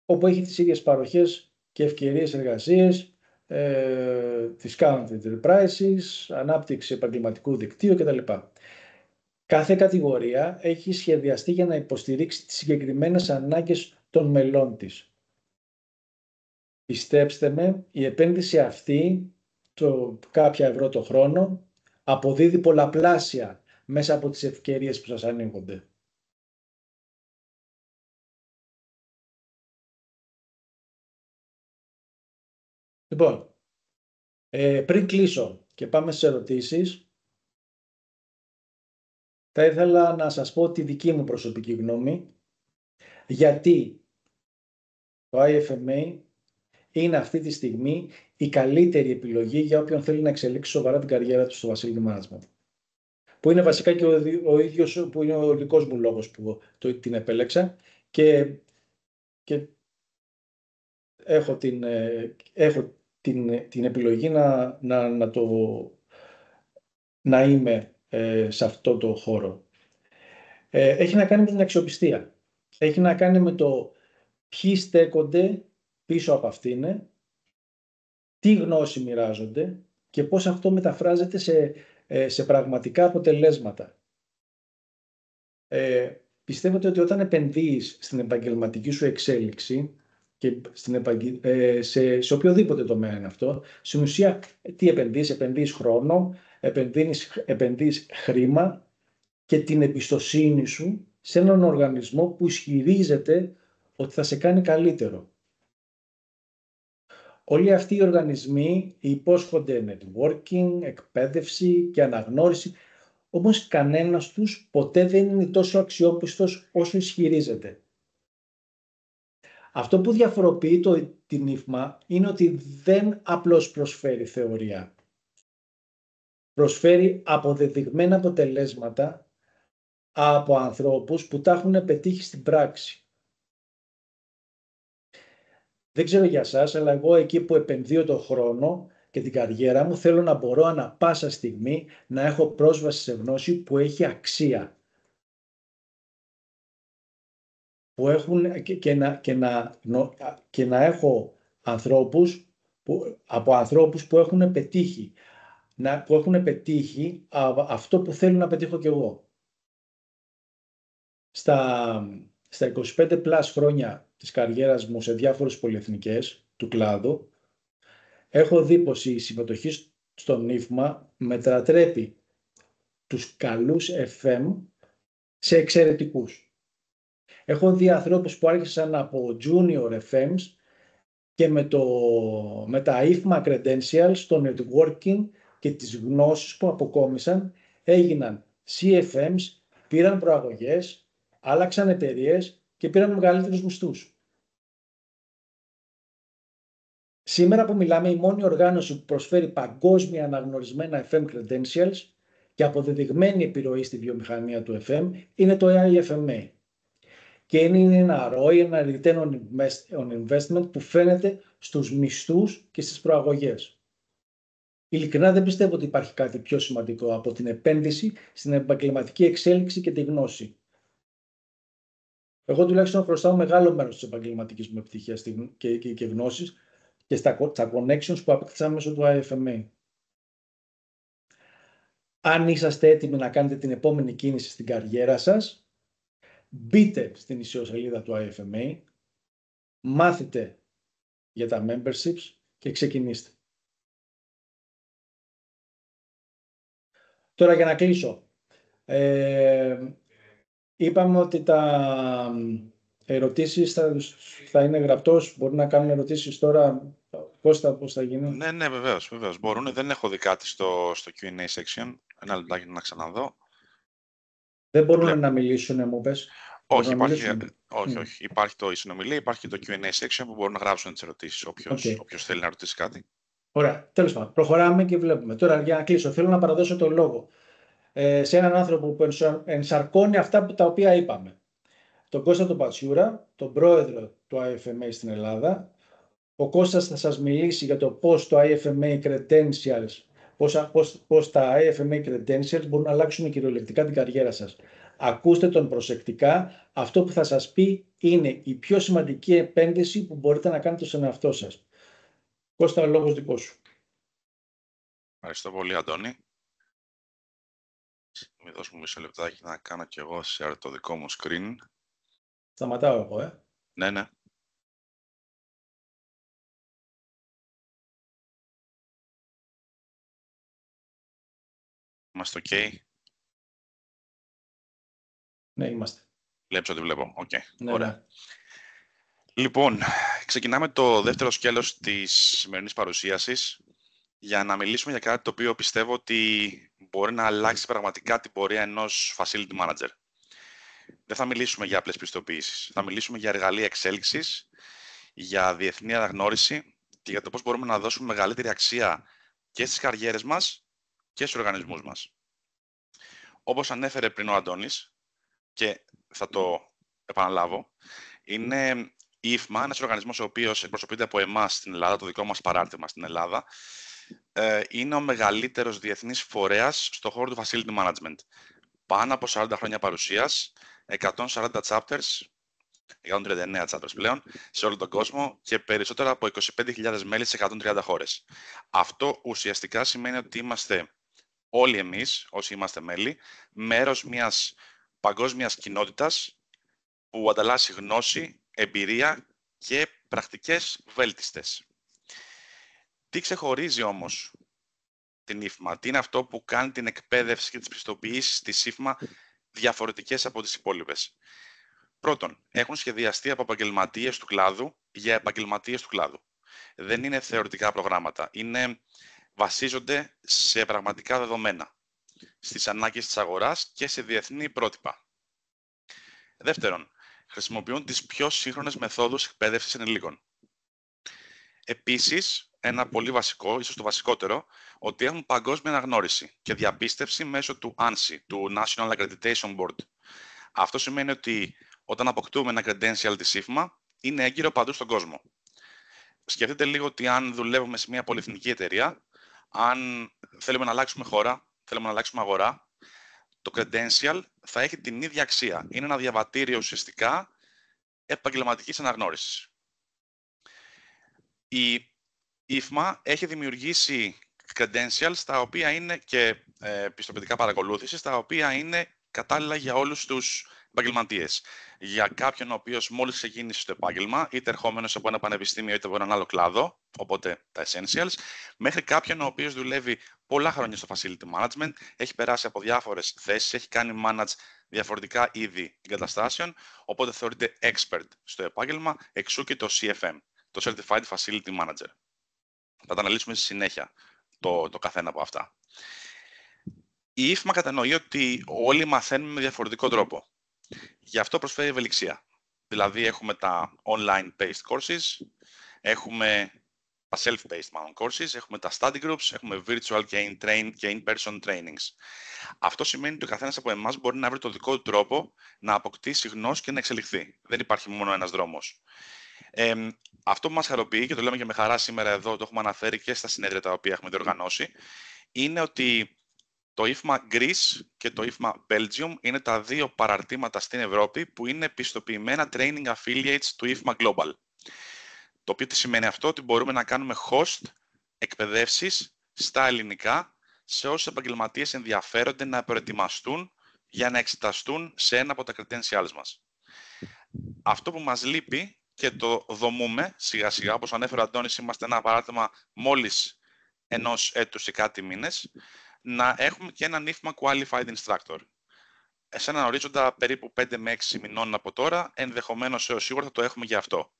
όπου έχει τις ίδιες παροχές και ευκαιρίες εργασίες, discounted prices, ανάπτυξη επαγγελματικού δικτύου κτλ. Κάθε κατηγορία έχει σχεδιαστεί για να υποστηρίξει τις συγκεκριμένες ανάγκες των μελών της. Πιστέψτε με, η επένδυση αυτή, κάποια ευρώ το χρόνο, αποδίδει πολλαπλάσια μέσα από τις ευκαιρίες που σας ανοίγονται. Λοιπόν, πριν κλείσω και πάμε στις ερωτήσεις, θα ήθελα να σας πω τη δική μου προσωπική γνώμη, γιατί το IFMA είναι αυτή τη στιγμή η καλύτερη επιλογή για όποιον θέλει να εξελίξει σοβαρά την καριέρα του στο Facility Management. Που είναι βασικά και ο ίδιος που είναι ο δικός μου λόγος που την επέλεξα και έχω την επιλογή να είμαι σε αυτό το χώρο. Έχει να κάνει με την αξιοπιστία. Έχει να κάνει με το ποιοι στέκονται πίσω από αυτήν, τι γνώση μοιράζονται και πώς αυτό μεταφράζεται σε πραγματικά αποτελέσματα. Πιστεύετε ότι όταν επενδύεις στην επαγγελματική σου εξέλιξη και σε οποιοδήποτε τομέα είναι αυτό, στην ουσία τι επενδύεις? Επενδύεις χρόνο, επενδύεις χρήμα και την εμπιστοσύνη σου σε έναν οργανισμό που ισχυρίζεται ότι θα σε κάνει καλύτερο. Όλοι αυτοί οι οργανισμοί υπόσχονται networking, εκπαίδευση και αναγνώριση, όμως κανένας τους ποτέ δεν είναι τόσο αξιόπιστος όσο ισχυρίζεται. Αυτό που διαφοροποιεί την IFMA είναι ότι δεν απλώς προσφέρει θεωρία. Προσφέρει αποδεδειγμένα αποτελέσματα από ανθρώπους που τα έχουν πετύχει στην πράξη. Δεν ξέρω για σας, αλλά εγώ εκεί που επενδύω τον χρόνο και την καριέρα μου θέλω να μπορώ ανά πάσα στιγμή να έχω πρόσβαση σε γνώση που έχει αξία. που έχουν και να έχω από ανθρώπους που έχουν πετύχει, αυτό που θέλω να πετύχω κι εγώ. Στα 25 πλάς χρόνια της καριέρας μου σε διάφορες πολυεθνικές του κλάδου, έχω δει πως η συμμετοχή στον ύφμα μετατρέπει τους καλούς FM σε εξαιρετικούς. Έχω δει ανθρώπους που άρχισαν από junior FMs και με τα ύφμα credentials, το networking και τις γνώσεις που αποκόμισαν έγιναν CFMs, πήραν προαγωγές, άλλαξαν εταιρείες και πήραν μεγαλύτερους μισθούς. Σήμερα που μιλάμε, η μόνη οργάνωση που προσφέρει παγκόσμια αναγνωρισμένα FM credentials και αποδεδειγμένη επιρροή στη βιομηχανία του FM είναι το IFMA. Και είναι ένα ROI, ένα return on investment που φαίνεται στους μισθούς και στις προαγωγές. Ειλικρινά δεν πιστεύω ότι υπάρχει κάτι πιο σημαντικό από την επένδυση στην επαγγελματική εξέλιξη και τη γνώση. Εγώ τουλάχιστον χρωστάω μεγάλο μέρος της επαγγελματικής μου επιτυχίας και γνώσης και στα connections που απέκτησα μέσω του IFMA. Αν είσαστε έτοιμοι να κάνετε την επόμενη κίνηση στην καριέρα σας, μπείτε στην ιστοσελίδα του IFMA, μάθετε για τα memberships και ξεκινήστε. Τώρα για να κλείσω. Είπαμε ότι τα ερωτήσεις θα είναι γραπτός. Μπορεί να κάνουν ερωτήσεις τώρα. Πώς θα γίνει? Ναι, βεβαίως. Μπορούν. Δεν έχω δει κάτι στο Q&A section. Ένα λεπτάκι να ξαναδώ. Δεν μπορούν να μιλήσουν, μου πες. Όχι, υπάρχει η συνομιλία, υπάρχει και το Q&A section που μπορούν να γράψουν τις ερωτήσεις, όποιος θέλει να ρωτήσει κάτι. Ωραία, τέλος πάντων. Προχωράμε και βλέπουμε. Τώρα για να κλείσω, θέλω να παραδώσω το λόγο σε έναν άνθρωπο που ενσαρκώνει αυτά τα οποία είπαμε. Τον Κώστα τον Πατσιούρα, τον πρόεδρο του IFMA στην Ελλάδα. Ο Κώστας θα σας μιλήσει για το πώς το IFMA credentials, πώς τα IFMA credentials μπορούν να αλλάξουν κυριολεκτικά την καριέρα σας. Ακούστε τον προσεκτικά. Αυτό που θα σας πει είναι η πιο σημαντική επένδυση που μπορείτε να κάνετε στον εαυτό σας. Κώστα, ο λόγος δικός σου. Ευχαριστώ πολύ, Αντώνη. Μην δώσουμε μισό λεπτάκι να κάνω κι εγώ share το δικό μου screen. Σταματάω εγώ, Ναι. Είμαστε OK? Ναι, είμαστε. Βλέπεις ότι βλέπω. OK. Ναι, ωραία. Ναι. Λοιπόν, ξεκινάμε το δεύτερο σκέλος της σημερινής παρουσίασης για να μιλήσουμε για κάτι το οποίο πιστεύω ότι μπορεί να αλλάξει πραγματικά την πορεία ενός facility manager. Δεν θα μιλήσουμε για απλές πιστοποιήσεις. Θα μιλήσουμε για εργαλεία εξέλιξης, για διεθνή αναγνώριση και για το πώς μπορούμε να δώσουμε μεγαλύτερη αξία και στις καριέρες μας και στους οργανισμούς μας. Όπως ανέφερε πριν ο Αντώνης, και θα το επαναλάβω, είναι η IFMA, ένας οργανισμός ο οποίος εκπροσωπείται από εμάς στην Ελλάδα, το δικό μας παράρτημα στην Ελλάδα, είναι ο μεγαλύτερος διεθνής φορέας στον χώρο του facility management. Πάνω από 40 χρόνια παρουσίας, 140 chapters, 139 chapters πλέον, σε όλο τον κόσμο και περισσότερα από 25.000 μέλη σε 130 χώρες. Αυτό ουσιαστικά σημαίνει ότι είμαστε όλοι εμείς, όσοι είμαστε μέλη, μέρος μιας παγκόσμιας κοινότητας που ανταλλάσσει γνώση, εμπειρία και πρακτικές βέλτιστες. Τι ξεχωρίζει όμως την IFMA, τι είναι αυτό που κάνει την εκπαίδευση και τις πιστοποιήσεις της IFMA διαφορετικές από τις υπόλοιπες? Πρώτον, έχουν σχεδιαστεί από επαγγελματίες του κλάδου για επαγγελματίες του κλάδου. Δεν είναι θεωρητικά προγράμματα, βασίζονται σε πραγματικά δεδομένα, στις ανάγκες της αγοράς και σε διεθνή πρότυπα. Δεύτερον, χρησιμοποιούν τις πιο σύγχρονες μεθόδους εκπαίδευσης ενηλίκων. Επίσης, ένα πολύ βασικό, ίσως το βασικότερο, ότι έχουν παγκόσμια αναγνώριση και διαπίστευση μέσω του ANSI, του National Accreditation Board. Αυτό σημαίνει ότι όταν αποκτούμε ένα credential της IFMA, είναι έγκυρο παντού στον κόσμο. Σκεφτείτε λίγο ότι αν δουλεύουμε σε μια πολυεθνική εταιρεία, αν θέλουμε να αλλάξουμε χώρα, θέλουμε να αλλάξουμε αγορά, το credential θα έχει την ίδια αξία. Είναι ένα διαβατήριο ουσιαστικά επαγγελματικής αναγνώρισης. Η IFMA έχει δημιουργήσει credentials τα οποία είναι και πιστοποιητικά παρακολούθησης, τα οποία είναι κατάλληλα για όλους τους επαγγελματίες. Για κάποιον ο οποίος μόλις ξεκίνησε το επάγγελμα, είτε ερχόμενος από ένα πανεπιστήμιο είτε από έναν άλλο κλάδο, οπότε τα essentials, μέχρι κάποιον ο οποίος δουλεύει πολλά χρόνια στο facility management, έχει περάσει από διάφορες θέσεις, έχει κάνει manage διαφορετικά είδη εγκαταστάσεων, οπότε θεωρείται expert στο επάγγελμα, εξού και το CFM, το Certified Facility Manager. Θα τα αναλύσουμε στη συνέχεια το καθένα από αυτά. Η IFMA κατανοεί ότι όλοι μαθαίνουμε με διαφορετικό τρόπο. Γι' αυτό προσφέρει ευελιξία. Δηλαδή έχουμε τα online-based courses, έχουμε τα self-based courses, έχουμε τα study groups, έχουμε virtual και in-person trainings. Αυτό σημαίνει ότι ο καθένας από εμάς μπορεί να βρει το δικό του τρόπο να αποκτήσει γνώση και να εξελιχθεί. Δεν υπάρχει μόνο ένας δρόμος. Αυτό που μας χαροποιεί, και το λέμε και με χαρά σήμερα εδώ, το έχουμε αναφέρει και στα συνέδρια τα οποία έχουμε διοργανώσει, είναι ότι το IFMA Greece και το IFMA Belgium είναι τα δύο παραρτήματα στην Ευρώπη που είναι πιστοποιημένα training affiliates του IFMA Global. Το οποίο τι σημαίνει αυτό, ότι μπορούμε να κάνουμε host εκπαιδεύσεις στα ελληνικά σε όσους επαγγελματίες ενδιαφέρονται να προετοιμαστούν για να εξεταστούν σε ένα από τα credentials μας. Αυτό που μας λείπει και το δομούμε σιγά σιγά, όπως ανέφερε ο Αντώνης, είμαστε ένα παράδειγμα μόλις ενός έτους ή κάτι μήνες, να έχουμε και έναν IFMA Qualified Instructor. Σε έναν ορίζοντα περίπου 5 με 6 μηνών από τώρα, ενδεχομένως έως σίγουρα θα το έχουμε για αυτό,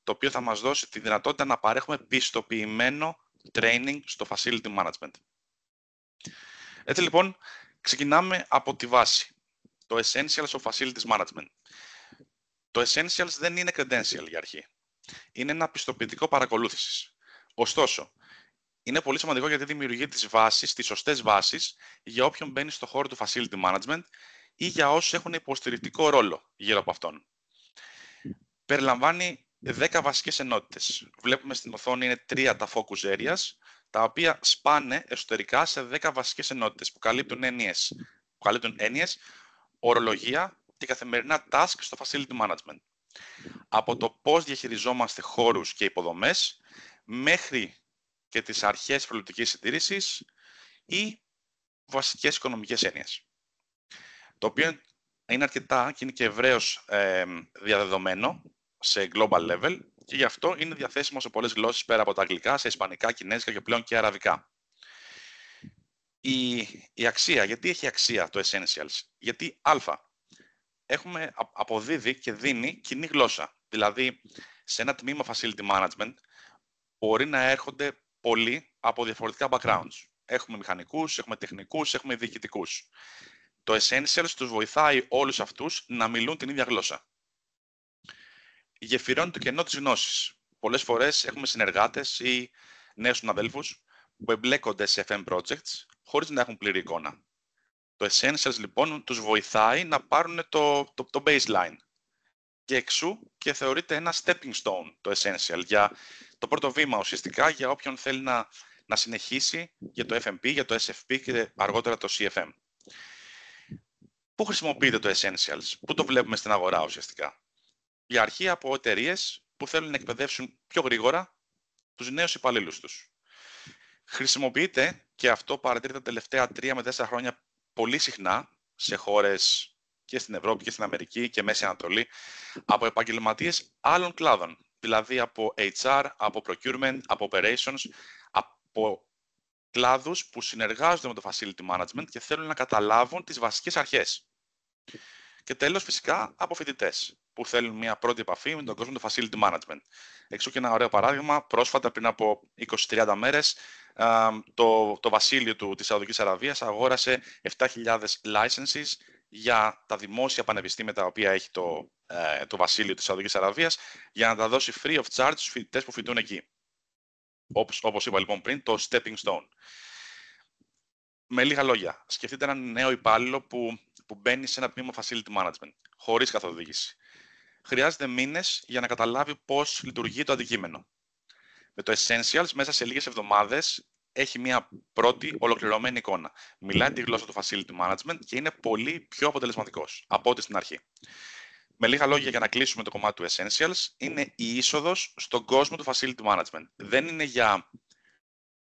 το οποίο θα μας δώσει τη δυνατότητα να παρέχουμε πιστοποιημένο training στο facility management. Έτσι λοιπόν, ξεκινάμε από τη βάση, το Essentials of Facilities Management. Το Essentials δεν είναι credential για αρχή. Είναι ένα πιστοποιητικό παρακολούθησης. Ωστόσο, είναι πολύ σημαντικό γιατί δημιουργεί τις βάσεις, τις σωστές βάσεις για όποιον μπαίνει στο χώρο του facility management ή για όσους έχουν υποστηρικτικό ρόλο γύρω από αυτόν. Περιλαμβάνει 10 βασικές ενότητες. Βλέπουμε στην οθόνη είναι 3 τα focus areas, τα οποία σπάνε εσωτερικά σε 10 βασικές ενότητες που καλύπτουν έννοιες, ορολογία και καθημερινά task στο facility management. Από το πώς διαχειριζόμαστε χώρους και υποδομές, μέχρι και τις αρχές προληπτικής συντήρησης ή βασικές οικονομικές έννοιες. Το οποίο είναι αρκετά και είναι και ευρέως διαδεδομένο σε global level και γι' αυτό είναι διαθέσιμο σε πολλές γλώσσες πέρα από τα αγγλικά, σε ισπανικά, κινέζικα και πλέον και αραβικά. Η αξία, γιατί έχει αξία το Essentials? Γιατί έχουμε αποδίδει και δίνει κοινή γλώσσα. Δηλαδή, σε ένα τμήμα facility management μπορεί να έρχονται πολλοί από διαφορετικά backgrounds. Έχουμε μηχανικούς, έχουμε τεχνικούς, έχουμε διοικητικούς. Το Essentials τους βοηθάει όλους αυτούς να μιλούν την ίδια γλώσσα. Γεφυρώνει το κενό της γνώσης. Πολλές φορές έχουμε συνεργάτες ή νέους συναδέλφους που εμπλέκονται σε FM projects χωρίς να έχουν πλήρη εικόνα. Το Essentials λοιπόν τους βοηθάει να πάρουν το baseline. Και εξού και θεωρείται ένα stepping stone το Essential, για το πρώτο βήμα ουσιαστικά για όποιον θέλει να συνεχίσει για το FMP, για το SFP και αργότερα το CFM. Πού χρησιμοποιείται το Essentials? Πού το βλέπουμε στην αγορά ουσιαστικά? Για αρχή από εταιρείες που θέλουν να εκπαιδεύσουν πιο γρήγορα τους νέους υπαλλήλους τους. Χρησιμοποιείται, και αυτό παρατηρείται τα τελευταία 3 με 4 χρόνια πολύ συχνά σε χώρες και στην Ευρώπη και στην Αμερική και Μέση Ανατολή, από επαγγελματίες άλλων κλάδων. Δηλαδή από HR, από procurement, από operations, από κλάδους που συνεργάζονται με το facility management και θέλουν να καταλάβουν τις βασικές αρχές. Και τέλος, φυσικά, από φοιτητές που θέλουν μια πρώτη επαφή με τον κόσμο του facility management. Εξού και ένα ωραίο παράδειγμα. Πρόσφατα, πριν από 20-30 μέρες, το βασίλειο της Σαουδικής Αραβίας αγόρασε 7.000 licenses για τα δημόσια πανεπιστήμια τα οποία έχει το βασίλειο της Σαουδικής Αραβίας, για να τα δώσει free of charge στους φοιτητές που φοιτούν εκεί. Όπως είπα λοιπόν πριν, το stepping stone. Με λίγα λόγια, σκεφτείτε έναν νέο υπάλληλο που μπαίνει σε ένα τμήμα facility management, χωρίς καθοδήγηση. Χρειάζεται μήνες για να καταλάβει πώς λειτουργεί το αντικείμενο. Με το Essentials, μέσα σε λίγες εβδομάδες, έχει μια πρώτη ολοκληρωμένη εικόνα. Μιλάει τη γλώσσα του facility management και είναι πολύ πιο αποτελεσματικός από ό,τι στην αρχή. Με λίγα λόγια, για να κλείσουμε το κομμάτι του Essentials, είναι η είσοδος στον κόσμο του Facility Management. Δεν είναι για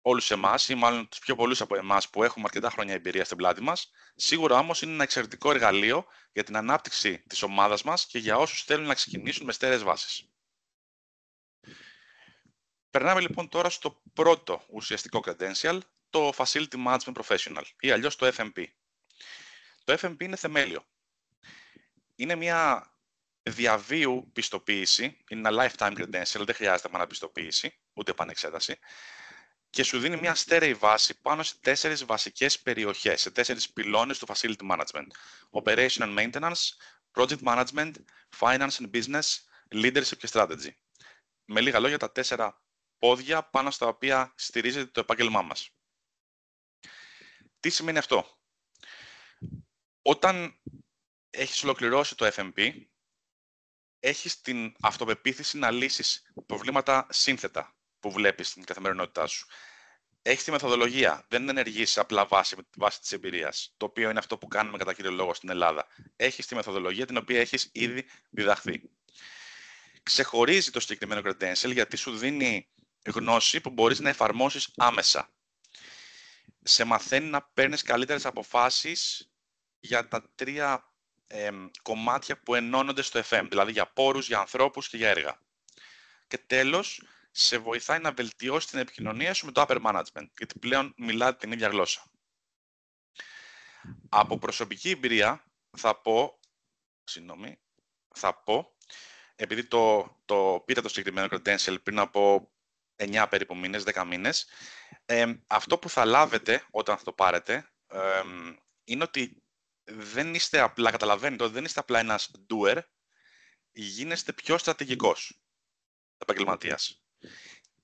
όλους εμάς, ή μάλλον τους πιο πολλούς από εμάς που έχουμε αρκετά χρόνια εμπειρία στην πλάτη μας. Σίγουρα όμως είναι ένα εξαιρετικό εργαλείο για την ανάπτυξη της ομάδας μας και για όσους θέλουν να ξεκινήσουν με στέρεες βάσεις. Περνάμε λοιπόν τώρα στο πρώτο ουσιαστικό credential, το Facility Management Professional, ή αλλιώς το FMP. Το FMP είναι θεμέλιο. Είναι μια διαβίου πιστοποίηση, είναι ένα lifetime credential, δεν χρειάζεται επαναπιστοποίηση, ούτε επανεξέταση, και σου δίνει μια στέρεη βάση πάνω σε 4 βασικές περιοχές, σε 4 πυλώνες του Facility Management. Operation and Maintenance, Project Management, Finance and Business, Leadership και Strategy. Με λίγα λόγια, τα 4 πόδια πάνω στα οποία στηρίζεται το επάγγελμά μας. Τι σημαίνει αυτό? Όταν έχεις ολοκληρώσει το FMP, έχεις την αυτοπεποίθηση να λύσεις προβλήματα σύνθετα που βλέπεις στην καθημερινότητά σου. Έχεις τη μεθοδολογία. Δεν ενεργείς απλά βάσει της εμπειρίας, το οποίο είναι αυτό που κάνουμε κατά κύριο λόγο στην Ελλάδα. Έχεις τη μεθοδολογία την οποία έχεις ήδη διδαχθεί. Ξεχωρίζει το συγκεκριμένο credential γιατί σου δίνει γνώση που μπορείς να εφαρμόσεις άμεσα. Σε μαθαίνει να παίρνεις καλύτερες αποφάσεις για τα 3 κομμάτια που ενώνονται στο FM, δηλαδή για πόρους, για ανθρώπους και για έργα. Και τέλος, σε βοηθάει να βελτιώσει την επικοινωνία σου με το upper management, γιατί πλέον μιλάτε την ίδια γλώσσα. Από προσωπική εμπειρία θα πω, επειδή το πήρα το συγκεκριμένο credential πριν από 9 περίπου μήνες, 10 μήνες, αυτό που θα λάβετε όταν θα το πάρετε είναι ότι δεν είστε απλά, καταλαβαίνετε ότι δεν είστε απλά ένας doer, γίνεστε πιο στρατηγικός επαγγελματίας.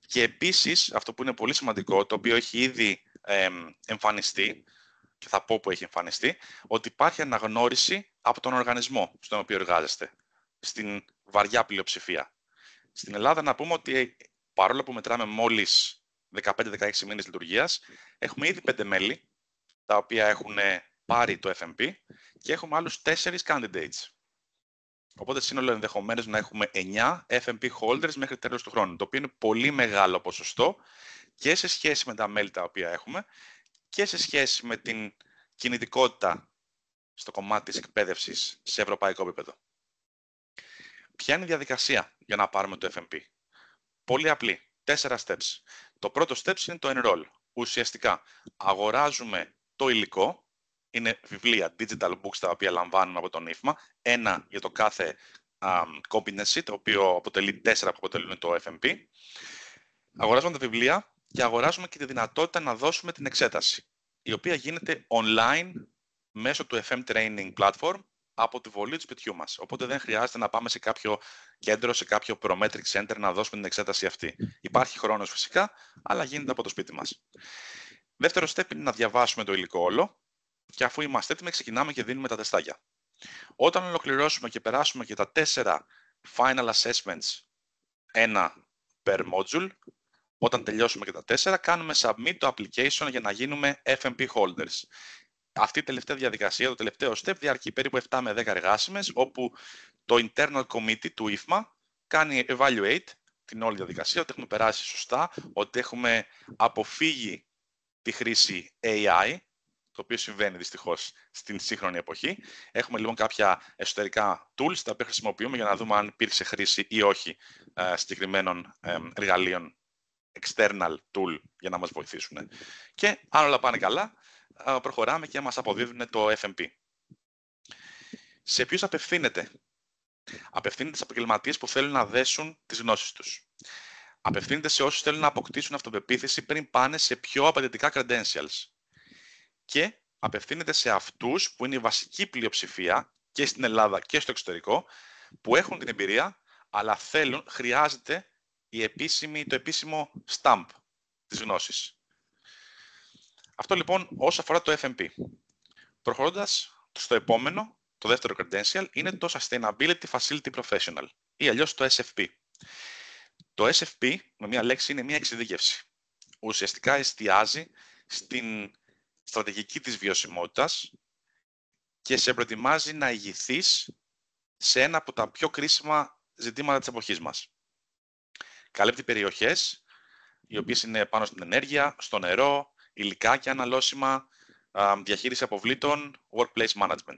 Και επίσης, αυτό που είναι πολύ σημαντικό, το οποίο έχει ήδη εμφανιστεί, και θα πω που έχει εμφανιστεί, ότι υπάρχει αναγνώριση από τον οργανισμό στον οποίο εργάζεστε, στην βαριά πλειοψηφία. Στην Ελλάδα να πούμε ότι παρόλο που μετράμε μόλις 15-16 μήνες λειτουργίας, έχουμε ήδη 5 μέλη, τα οποία έχουν πάρει το FMP και έχουμε άλλους 4 candidates. Οπότε σύνολο ενδεχομένως να έχουμε 9 FMP holders μέχρι τέλος του χρόνου, το οποίο είναι πολύ μεγάλο ποσοστό και σε σχέση με τα μέλη τα οποία έχουμε και σε σχέση με την κινητικότητα στο κομμάτι της εκπαίδευσης σε ευρωπαϊκό επίπεδο. Ποια είναι η διαδικασία για να πάρουμε το FMP? Πολύ απλή. 4 steps. Το πρώτο steps είναι το enroll. Ουσιαστικά αγοράζουμε το υλικό. Είναι βιβλία, digital books, τα οποία λαμβάνουμε από τον IFMA. Ένα για το κάθε competency, το οποίο αποτελεί 4 που αποτελούν το FMP. Αγοράζουμε τα βιβλία και αγοράζουμε και τη δυνατότητα να δώσουμε την εξέταση, η οποία γίνεται online μέσω του FM Training Platform από τη βολή του σπιτιού μας. Οπότε δεν χρειάζεται να πάμε σε κάποιο κέντρο, σε κάποιο Prometric Center να δώσουμε την εξέταση αυτή. Υπάρχει χρόνος φυσικά, αλλά γίνεται από το σπίτι μας. Δεύτερο step είναι να διαβάσουμε το υλικό όλο και αφού είμαστε έτοιμοι ξεκινάμε και δίνουμε τα τεστάκια. Όταν ολοκληρώσουμε και περάσουμε και τα 4 final assessments, ένα per module, όταν τελειώσουμε και τα 4, κάνουμε submit το application για να γίνουμε FMP holders. Αυτή η τελευταία διαδικασία, το τελευταίο step, διαρκεί περίπου 7 με 10 εργάσιμες, όπου το internal committee του IFMA κάνει evaluate την όλη διαδικασία, ότι έχουμε περάσει σωστά, ότι έχουμε αποφύγει τη χρήση AI, το οποίο συμβαίνει δυστυχώς στην σύγχρονη εποχή. Έχουμε λοιπόν κάποια εσωτερικά tools, τα οποία χρησιμοποιούμε για να δούμε αν υπήρξε χρήση ή όχι συγκεκριμένων εργαλείων, external tool, για να μας βοηθήσουν. Και αν όλα πάνε καλά, προχωράμε και μας αποδίδουν το FMP. Σε ποιους απευθύνεται? Απευθύνεται σε επαγγελματίες που θέλουν να δέσουν τις γνώσεις τους. Απευθύνεται σε όσους θέλουν να αποκτήσουν αυτοπεποίθηση πριν πάνε σε πιο απαιτητικά credentials. Και απευθύνεται σε αυτούς που είναι η βασική πλειοψηφία και στην Ελλάδα και στο εξωτερικό, που έχουν την εμπειρία, αλλά χρειάζεται το επίσημο stamp της γνώσης. Αυτό λοιπόν όσο αφορά το FMP. Προχωρώντας στο επόμενο, το δεύτερο credential, είναι το Sustainability Facility Professional ή αλλιώς το SFP. Το SFP, με μία λέξη, είναι μία εξειδίκευση. Ουσιαστικά εστιάζει στην στρατηγική της βιωσιμότητας και σε προετοιμάζει να ηγηθείς σε ένα από τα πιο κρίσιμα ζητήματα της εποχής μας. Καλύπτει περιοχές οι οποίες είναι πάνω στην ενέργεια, στο νερό, υλικά και αναλώσιμα, διαχείριση αποβλήτων, workplace management.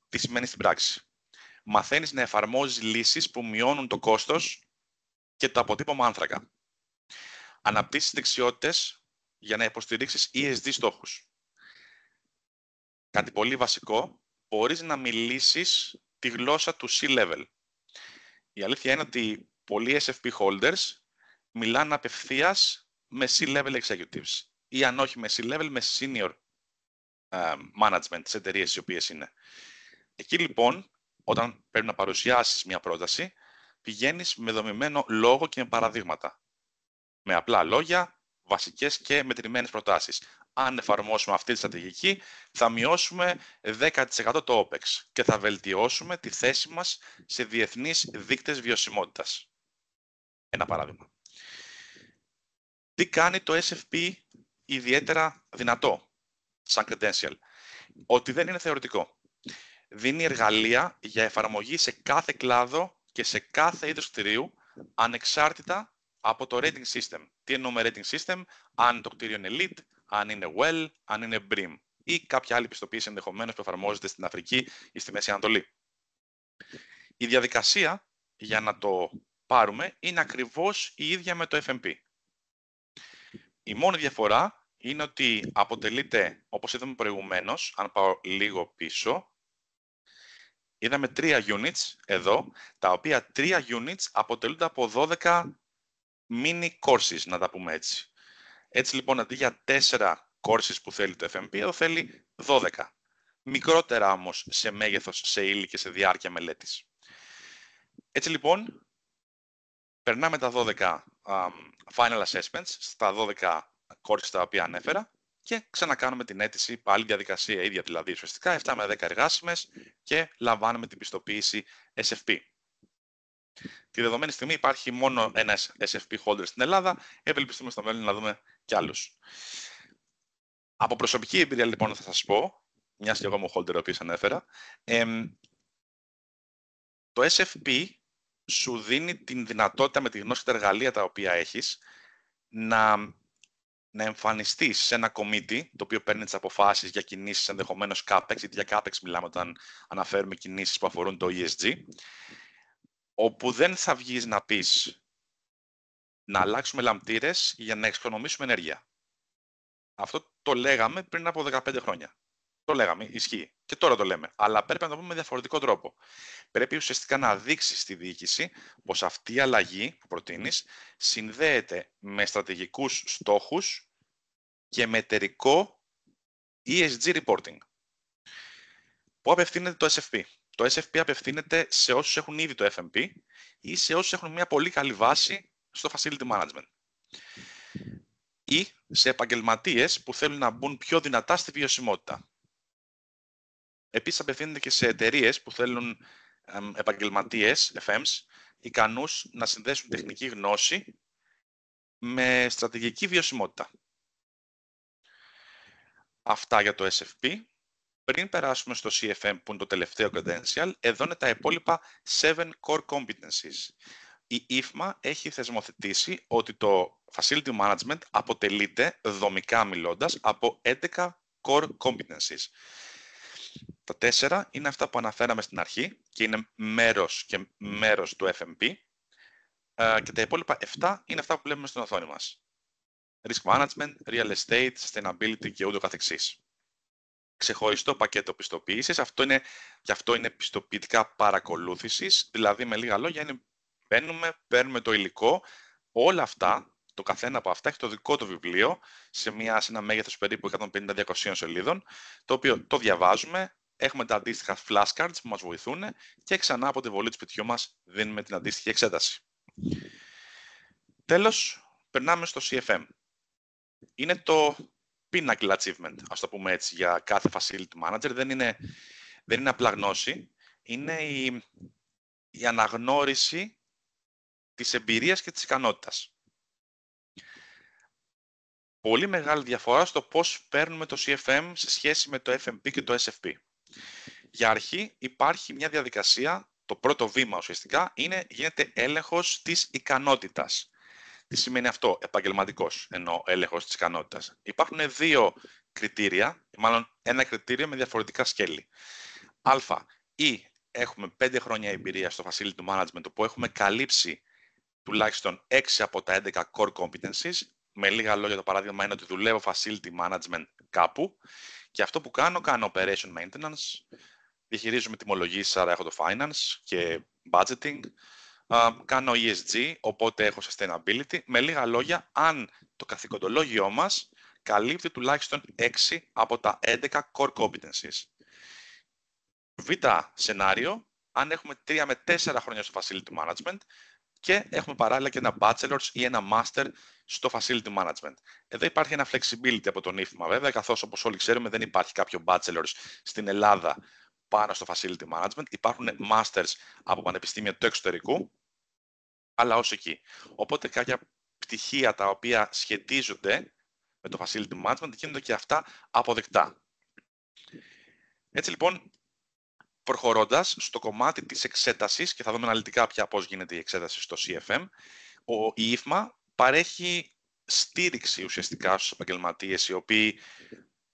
Τι σημαίνει στην πράξη? Μαθαίνεις να εφαρμόζεις λύσεις που μειώνουν το κόστος και το αποτύπωμα άνθρακα. Αναπτύσσεις δεξιότητες για να υποστηρίξεις ESG στόχους. Κάτι πολύ βασικό, μπορείς να μιλήσεις τη γλώσσα του C-level. Η αλήθεια είναι ότι πολλοί SFP holders μιλάνε απευθείας με C-level executives ή αν όχι με C-level, με senior management της εταιρείας οι οποίες είναι. Εκεί λοιπόν, όταν πρέπει να παρουσιάσεις μια πρόταση, πηγαίνεις με δομημένο λόγο και με παραδείγματα. Με απλά λόγια, βασικές και μετρημένες προτάσεις. Αν εφαρμόσουμε αυτή τη στρατηγική, θα μειώσουμε 10% το OPEX και θα βελτιώσουμε τη θέση μας σε διεθνείς δείκτες βιωσιμότητας. Ένα παράδειγμα. Τι κάνει το SFP ιδιαίτερα δυνατό, σαν credential? Ότι δεν είναι θεωρητικό. Δίνει εργαλεία για εφαρμογή σε κάθε κλάδο και σε κάθε είδος κτηρίου, ανεξάρτητα από το rating system. Τι εννοούμε rating system? Αν το κτίριο είναι LEED, αν είναι WELL, αν είναι BREEAM ή κάποια άλλη πιστοποίηση ενδεχομένως που εφαρμόζεται στην Αφρική ή στη Μέση Ανατολή. Η διαδικασία για να το πάρουμε είναι ακριβώς η ίδια με το FMP. Η μόνη διαφορά είναι ότι αποτελείται, όπως είδαμε προηγουμένως, αν πάω λίγο πίσω, είδαμε 3 units εδώ, τα οποία 3 units αποτελούνται από 12 mini courses, να τα πούμε έτσι. Έτσι λοιπόν, αντί για 4 courses που θέλει το FMP, εδώ θέλει 12. Μικρότερα όμως σε μέγεθος, σε ύλη και σε διάρκεια μελέτης. Έτσι λοιπόν, περνάμε τα 12 final assessments, στα 12 courses τα οποία ανέφερα και ξανακάνουμε την αίτηση, πάλι διαδικασία ίδια δηλαδή ουσιαστικά, 7 με 10 εργάσιμες και λαμβάνουμε την πιστοποίηση SFP. Τη δεδομένη στιγμή υπάρχει μόνο ένας SFP holder στην Ελλάδα, ευελπιστούμε στο μέλλον να δούμε κι άλλους. Από προσωπική εμπειρία λοιπόν θα σας πω, μιας και εγώ είμαι holder ο οποίος ανέφερα, το SFP σου δίνει την δυνατότητα με τη γνώση και τα εργαλεία τα οποία έχεις να εμφανιστείς σε ένα committee το οποίο παίρνει τις αποφάσεις για κινήσεις ενδεχομένως CAPEX, γιατί για CAPEX μιλάμε όταν αναφέρουμε κινήσεις που αφορούν το ESG, όπου δεν θα βγεις να πεις να αλλάξουμε λαμπτήρες για να εξοικονομήσουμε ενέργεια. Αυτό το λέγαμε πριν από 15 χρόνια. Το λέγαμε, ισχύει. Και τώρα το λέμε. Αλλά πρέπει να το πούμε με διαφορετικό τρόπο. Πρέπει ουσιαστικά να δείξεις στη διοίκηση πως αυτή η αλλαγή που προτείνεις συνδέεται με στρατηγικούς στόχους και με εταιρικό ESG reporting. Πού απευθύνεται το SFP? Το SFP απευθύνεται σε όσους έχουν ήδη το FMP ή σε όσους έχουν μια πολύ καλή βάση στο facility management. Ή σε επαγγελματίες που θέλουν να μπουν πιο δυνατά στη βιωσιμότητα. Επίσης απευθύνεται και σε εταιρείες που θέλουν επαγγελματίες, FMs, ικανούς να συνδέσουν τεχνική γνώση με στρατηγική βιωσιμότητα. Αυτά για το SFP. Πριν περάσουμε στο CFM, που είναι το τελευταίο credential, εδώ είναι τα υπόλοιπα 7 core competencies. Η IFMA έχει θεσμοθετήσει ότι το facility management αποτελείται, δομικά μιλώντας, από 11 core competencies. Τα 4 είναι αυτά που αναφέραμε στην αρχή και είναι μέρος του FMP και τα υπόλοιπα 7 είναι αυτά που βλέπουμε στην οθόνη μας. Risk management, real estate, sustainability και ούτω καθεξής. Ξεχωριστό πακέτο πιστοποίησης, αυτό είναι πιστοποιητικά παρακολούθησης, δηλαδή με λίγα λόγια παίρνουμε το υλικό, όλα αυτά, το καθένα από αυτά έχει το δικό του βιβλίο σε ένα μέγεθος περίπου 150-200 σελίδων, το οποίο το διαβάζουμε, έχουμε τα αντίστοιχα flashcards που μας βοηθούν και ξανά από τη βολή του σπιτιού μας δίνουμε την αντίστοιχη εξέταση. Τέλος, περνάμε στο CFM. Είναι το pinnacle achievement, ας το πούμε έτσι, για κάθε facility manager. Δεν είναι απλά γνώση, είναι η αναγνώριση της εμπειρίας και της ικανότητας. Πολύ μεγάλη διαφορά στο πώς παίρνουμε το CFM σε σχέση με το FMP και το SFP. Για αρχή υπάρχει μια διαδικασία, το πρώτο βήμα ουσιαστικά γίνεται έλεγχος της ικανότητας. Τι σημαίνει αυτό, επαγγελματικός, ενώ έλεγχος της ικανότητας? Υπάρχουν δύο κριτήρια, μάλλον ένα κριτήριο με διαφορετικά σκέλη. Α, ή έχουμε 5 χρόνια εμπειρία στο facility management, όπου έχουμε καλύψει τουλάχιστον 6 από τα 11 core competencies. Με λίγα λόγια, το παράδειγμα είναι ότι δουλεύω facility management κάπου και αυτό που κάνω operation maintenance, διαχειρίζομαι τιμολογήσεις, άρα έχω το finance και budgeting, κάνω ESG, οπότε έχω sustainability. Με λίγα λόγια, αν το καθηκοντολόγιό μας καλύπτει τουλάχιστον 6 από τα 11 core competencies. Β σενάριο, αν έχουμε 3 με 4 χρόνια στο facility management και έχουμε παράλληλα και ένα bachelor's ή ένα master στο facility management. Εδώ υπάρχει ένα flexibility από τον IFMA βέβαια, καθώς όπως όλοι ξέρουμε δεν υπάρχει κάποιο bachelor's στην Ελλάδα πάνω στο facility management. Υπάρχουν masters από πανεπιστήμια του εξωτερικού, αλλά ως εκεί. Οπότε κάποια πτυχία τα οποία σχετίζονται με το facility management γίνονται και αυτά αποδεκτά. Έτσι λοιπόν, προχωρώντας στο κομμάτι της εξέτασης, και θα δούμε αναλυτικά πια πώς γίνεται η εξέταση στο CFM, η IFMA παρέχει στήριξη ουσιαστικά στους επαγγελματίες,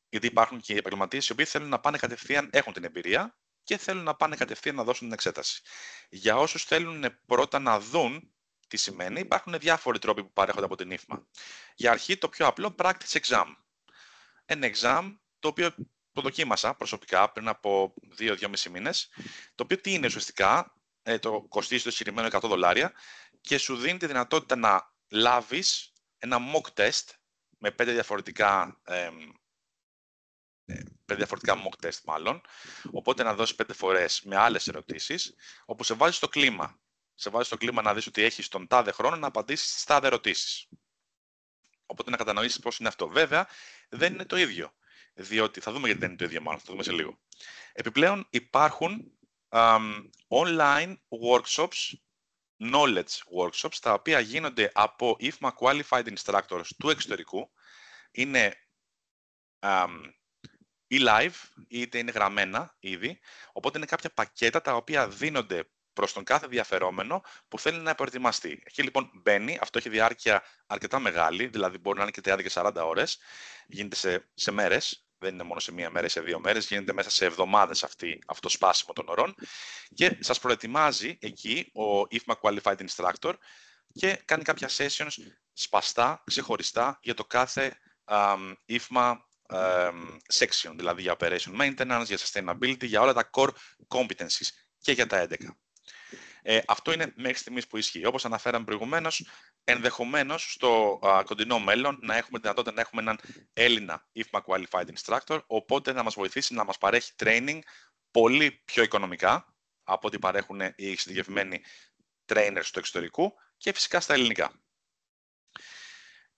γιατί υπάρχουν και οι επαγγελματίες οι οποίοι θέλουν να πάνε κατευθείαν, έχουν την εμπειρία και θέλουν να πάνε κατευθείαν να δώσουν την εξέταση. Για όσους θέλουν πρώτα να δουν τι σημαίνει, υπάρχουν διάφοροι τρόποι που παρέχονται από την IFMA. Για αρχή, το πιο απλό, practice exam. Ένα exam το οποίο το δοκίμασα προσωπικά πριν από 2-2,5 μήνες, το οποίο τι είναι ουσιαστικά, το κοστίζει το συγκεκριμένο $100 και σου δίνει τη δυνατότητα να λάβεις ένα mock test με 5 διαφορετικά mock test μάλλον, οπότε να δώσεις 5 φορές με άλλες ερωτήσεις, όπου σε βάζει στο κλίμα. Σε βάζει στο κλίμα να δεις ότι έχεις τον τάδε χρόνο να απαντήσεις στις τάδε ερωτήσεις. Οπότε να κατανοήσεις πώς είναι αυτό. Βέβαια, δεν είναι το ίδιο. Διότι, θα δούμε γιατί δεν είναι το ίδιο μάλλον, θα δούμε σε λίγο. Επιπλέον υπάρχουν online workshops, knowledge workshops, τα οποία γίνονται από IFMA Qualified Instructors του εξωτερικού. Είναι ή live, είτε είναι γραμμένα ήδη, οπότε είναι κάποια πακέτα τα οποία δίνονται προς τον κάθε διαφερόμενο που θέλει να προετοιμαστεί. Εκεί λοιπόν μπαίνει, αυτό έχει διάρκεια αρκετά μεγάλη, δηλαδή μπορεί να είναι και 30 και 40 ώρες, γίνεται σε μέρες, δεν είναι μόνο σε μία μέρα ή σε 2 μέρες, γίνεται μέσα σε εβδομάδες αυτό το σπάσιμο των ωρών και σας προετοιμάζει εκεί ο IFMA Qualified Instructor και κάνει κάποια sessions σπαστά, ξεχωριστά για το κάθε IFMA section, δηλαδή για operation maintenance, για sustainability, για όλα τα core competencies και για τα 11. Αυτό είναι μέχρι στιγμής που ισχύει. Όπως αναφέραμε προηγουμένως, ενδεχομένως στο κοντινό μέλλον να έχουμε δυνατότητα να έχουμε έναν Έλληνα IFMA Qualified Instructor, οπότε να μας βοηθήσει να μας παρέχει training πολύ πιο οικονομικά από ό,τι παρέχουν οι εξειδικευμένοι trainers του εξωτερικού και φυσικά στα ελληνικά.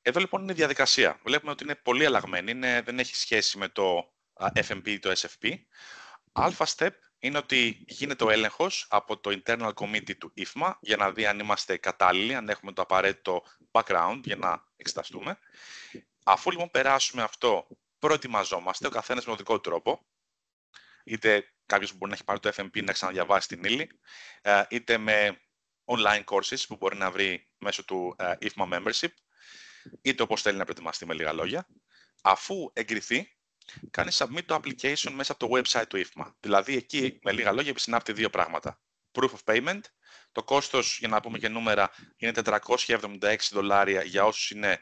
Εδώ λοιπόν είναι η διαδικασία. Βλέπουμε ότι είναι πολύ αλλαγμένη, δεν έχει σχέση με το FMP ή το SFP. Alpha step είναι ότι γίνεται ο έλεγχος από το internal committee του IFMA για να δει αν είμαστε κατάλληλοι, αν έχουμε το απαραίτητο background για να εξεταστούμε. Αφού λοιπόν περάσουμε αυτό, προετοιμαζόμαστε, ο καθένας με τον δικό του τρόπο, είτε κάποιος που μπορεί να έχει πάρει το FMP να ξαναδιαβάσει την ύλη, είτε με online courses που μπορεί να βρει μέσω του IFMA membership, είτε όπως θέλει να προετοιμαστεί με λίγα λόγια. Αφού εγκριθεί, κάνει submit το application μέσα από το website του IFMA. Δηλαδή, εκεί, με λίγα λόγια, επισυνάπτει δύο πράγματα. Proof of payment. Το κόστος, για να πούμε και νούμερα, είναι $476 για όσους είναι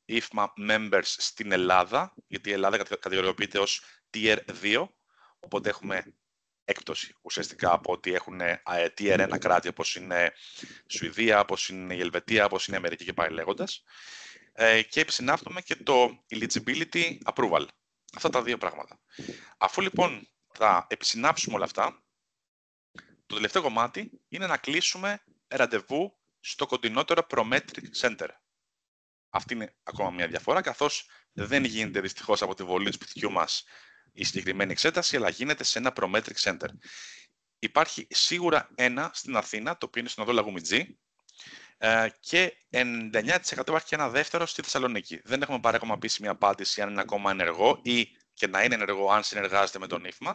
IFMA members στην Ελλάδα, γιατί η Ελλάδα κατηγοριοποιείται ως Tier 2, οπότε έχουμε έκπτωση ουσιαστικά από ότι έχουν Tier 1 κράτη, όπως είναι Σουηδία, όπως είναι η Ελβετία, όπως είναι η Αμερική και πάει λέγοντας. Και επισυνάπτουμε και το eligibility approval. Αυτά τα δύο πράγματα. Αφού λοιπόν θα επισυνάψουμε όλα αυτά, το τελευταίο κομμάτι είναι να κλείσουμε ραντεβού στο κοντινότερο Prometric Center. Αυτή είναι ακόμα μια διαφορά, καθώς δεν γίνεται δυστυχώς από τη βολή του σπιτιού μας η συγκεκριμένη εξέταση, αλλά γίνεται σε ένα Prometric Center. Υπάρχει σίγουρα ένα στην Αθήνα, το οποίο είναι στην οδό Λαγούμιτζή, και 99% υπάρχει και ένα δεύτερο στη Θεσσαλονίκη. Δεν έχουμε πάρει ακόμα επίσημη απάντηση αν είναι ακόμα ενεργό ή και να είναι ενεργό αν συνεργάζεται με τον IFMA,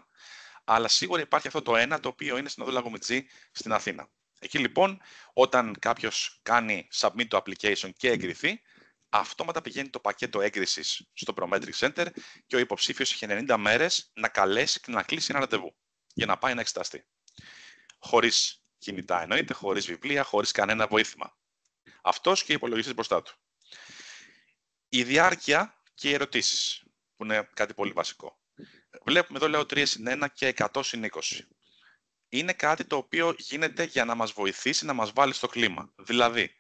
αλλά σίγουρα υπάρχει αυτό το ένα το οποίο είναι στην οδό Λαγομιτζή στην Αθήνα. Εκεί λοιπόν, όταν κάποιος κάνει submit το application και εγκριθεί, αυτόματα πηγαίνει το πακέτο έγκρισης στο Prometric Center και ο υποψήφιος έχει 90 μέρες να καλέσει και να κλείσει ένα ραντεβού για να πάει να εξεταστεί. Χωρίς κινητά εννοείται, χωρίς βιβλία, χωρίς κανένα βοήθημα. Αυτός και οι υπολογιστές μπροστά του. Η διάρκεια και οι ερωτήσεις, που είναι κάτι πολύ βασικό. Βλέπουμε εδώ, λέω 3/1 και 100/20. Είναι κάτι το οποίο γίνεται για να μας βοηθήσει να μας βάλει στο κλίμα. Δηλαδή,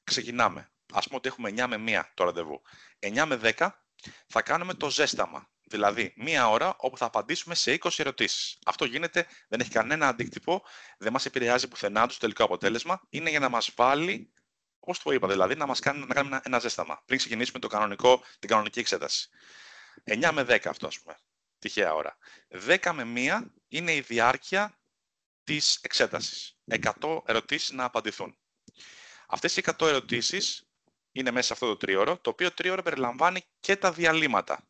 ξεκινάμε. Ας πούμε ότι έχουμε 9 με 1 το ραντεβού. 9 με 10 θα κάνουμε το ζέσταμα. Δηλαδή, 1 ώρα όπου θα απαντήσουμε σε 20 ερωτήσεις. Αυτό γίνεται, δεν έχει κανένα αντίκτυπο, δεν μας επηρεάζει πουθενά το τελικό αποτέλεσμα. Είναι για να μας βάλει, όπως το είπα, δηλαδή να κάνουμε ένα ζέσταμα πριν ξεκινήσουμε την κανονική εξέταση. 9 με 10 αυτό, ας πούμε. Τυχαία ώρα. 10 με 1 είναι η διάρκεια της εξέτασης. 100 ερωτήσεις να απαντηθούν. Αυτές οι 100 ερωτήσεις είναι μέσα σε αυτό το τρίωρο, το οποίο τρίωρο περιλαμβάνει και τα διαλύματα.